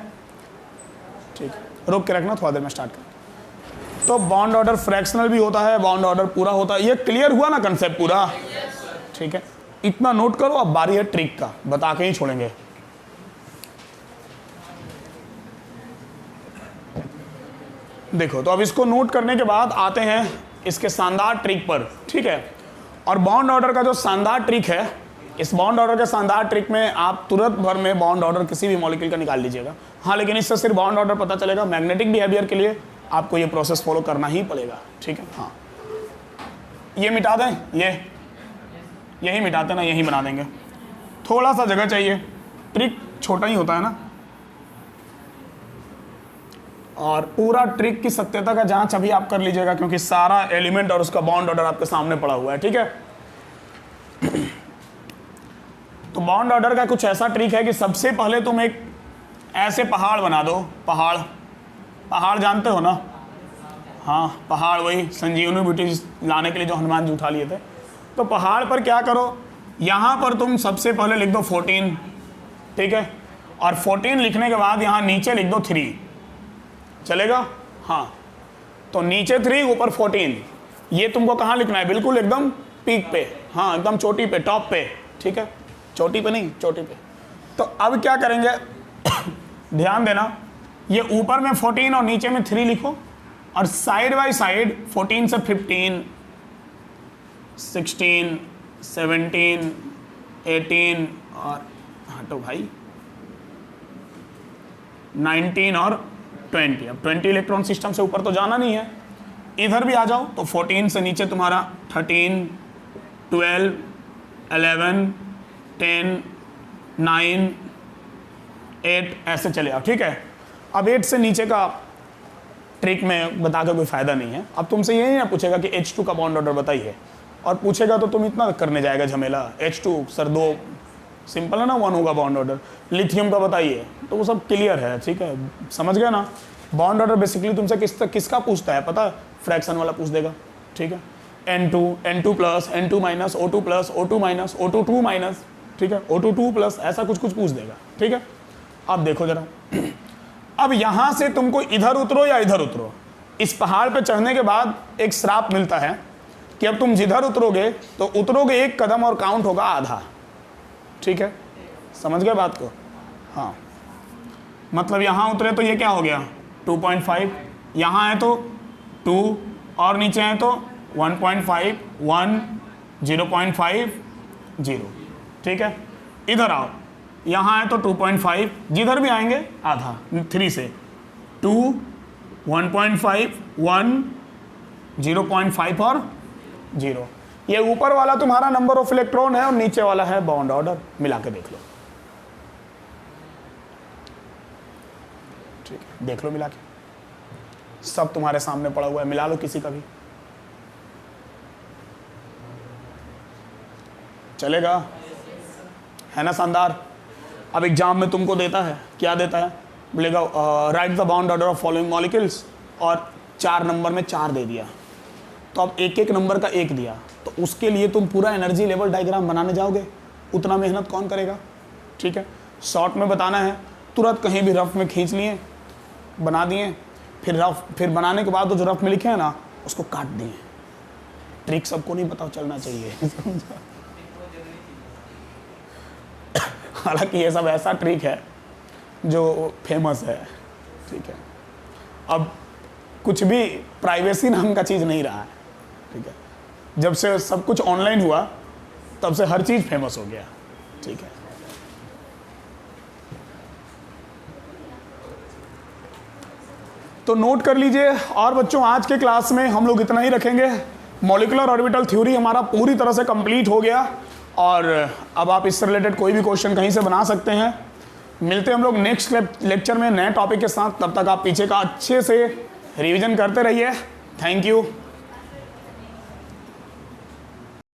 ठीक, रोक के रखना, थोड़ा देर में स्टार्ट कर। तो बॉन्ड ऑर्डर फ्रैक्शनल भी होता है, बॉन्ड ऑर्डर पूरा होता है। ये क्लियर हुआ ना कंसेप्ट पूरा? ठीक है, इतना नोट करो। अब बारी है ट्रिक का, बता के ही छोड़ेंगे। देखो तो अब इसको नोट करने के बाद आते हैं इसके शानदार ट्रिक पर, ठीक है। और बॉन्ड ऑर्डर का जो शानदार ट्रिक है, इस बॉन्ड ऑर्डर के शानदार ट्रिक में आप तुरंत भर में बॉन्ड ऑर्डर किसी भी मॉलिक्यूल का निकाल लीजिएगा। हाँ, लेकिन इससे सिर्फ बॉन्ड ऑर्डर पता चलेगा, मैग्नेटिक बिहेवियर के लिए आपको ये प्रोसेस फॉलो करना ही पड़ेगा, ठीक है। हाँ, ये मिटा दें, यही मिटाते ना, यही बना देंगे। थोड़ा सा जगह चाहिए, ट्रिक छोटा ही होता है ना, और पूरा ट्रिक की सत्यता का जांच अभी आप कर लीजिएगा, क्योंकि सारा एलिमेंट और उसका बॉन्ड ऑर्डर आपके सामने पड़ा हुआ है, ठीक है। तो बॉन्ड ऑर्डर का कुछ ऐसा ट्रिक है कि सबसे पहले तुम एक ऐसे पहाड़ बना दो। पहाड़ जानते हो ना? हाँ, पहाड़, वही संजीवनी बूटी लाने के लिए जो हनुमान जी उठा लिए थे। तो पहाड़ पर क्या करो, यहाँ पर तुम सबसे पहले लिख दो 14, ठीक है, और 14 लिखने के बाद यहाँ नीचे लिख दो 3, चलेगा? हाँ, तो नीचे 3 ऊपर 14, ये तुमको कहाँ लिखना है? बिल्कुल एकदम पीक पे, हाँ, एकदम चोटी पे, टॉप पे, ठीक है, चोटी पे नहीं, चोटी पे। तो अब क्या करेंगे ध्यान देना, ये ऊपर में 14 और नीचे में 3 लिखो, और साइड बाय साइड 14 से 15, 16, 17, 18 और हटो भाई 19 और 20। अब 20 इलेक्ट्रॉन सिस्टम से ऊपर तो जाना नहीं है, इधर भी आ जाओ। तो 14 से नीचे तुम्हारा 13, 12, 11, 10, 9, 8 ऐसे चले आओ, ठीक है। अब 8 से नीचे का ट्रिक में बता के कोई फायदा नहीं है। अब तुमसे ये नहीं पूछेगा कि H2 का बॉन्ड ऑर्डर बताइए, और पूछेगा तो तुम इतना करने जाएगा झमेला। H2 सर 2 सिंपल है ना, 1 होगा बॉन्ड ऑर्डर। लिथियम का बताइए, तो वो सब क्लियर है, ठीक है, समझ गए ना। बॉन्ड ऑर्डर बेसिकली तुमसे किसका पूछता है पता है? फ्रैक्शन वाला पूछ देगा, ठीक है। N2, N2 plus, N2 minus, O2 plus, O2 minus, O2 2 minus, ठीक है, O2 2 प्लस, ऐसा कुछ पूछ देगा, ठीक है। अब देखो जरा, अब यहां से तुमको इधर उतरो या इधर उतरो, इस पहाड़ पे चढ़ने के बाद एक श्राप मिलता है कि अब तुम जिधर उतरोगे तो उतरोगे 1 कदम और काउंट होगा आधा, ठीक है, समझ गए बात को? हाँ, मतलब यहां उतरे तो ये क्या हो गया 2.5, यहां है तो 2 और नीचे है तो 1.5, 1, 0.5, 0, ठीक है। इधर आओ, यहाँ है तो 2.5, जिधर भी आएंगे आधा, 3 से 2, 1.5, 1, 0.5 और 0। ये ऊपर वाला तुम्हारा नंबर ऑफ इलेक्ट्रॉन है और नीचे वाला है बॉन्ड ऑर्डर, मिला के देख लो, ठीक है, देख लो मिला के, सब तुम्हारे सामने पड़ा हुआ है, मिला लो किसी का भी, चलेगा? है ना शानदार? अब एग्जाम में तुमको देता है, क्या देता है? बोलेगा right the bond order of following molecules, और 4 नंबर में 4 दे दिया, तो अब एक नंबर का 1 दिया, तो उसके लिए तुम पूरा एनर्जी लेवल डायग्राम बनाने जाओगे, उतना मेहनत कौन करेगा, ठीक है। शॉर्ट में बताना है, तुरंत कहीं भी रफ में खींच लिए, बना दिए, फिर बनाने के बाद वो जो रफ में लिखे हैं ना उसको काट दिए। ट्रिक सबको नहीं पता चलना चाहिए। हालांकि ये सब ऐसा ट्रिक है जो फेमस है, ठीक है। अब कुछ भी प्राइवेसी नाम का चीज़ नहीं रहा है, ठीक है। जब से सब कुछ ऑनलाइन हुआ तब से हर चीज़ फेमस हो गया, ठीक है। तो नोट कर लीजिए। और बच्चों आज के क्लास में हम लोग इतना ही रखेंगे। मॉलिक्यूलर ऑर्बिटल थ्योरी हमारा पूरी तरह से कंप्लीट हो गया और अब आप इससे रिलेटेड कोई भी क्वेश्चन कहीं से बना सकते हैं। मिलते हैं हम लोग नेक्स्ट लेक्चर में नए टॉपिक के साथ। तब तक आप पीछे का अच्छे से रिवीजन करते रहिए। Thank you.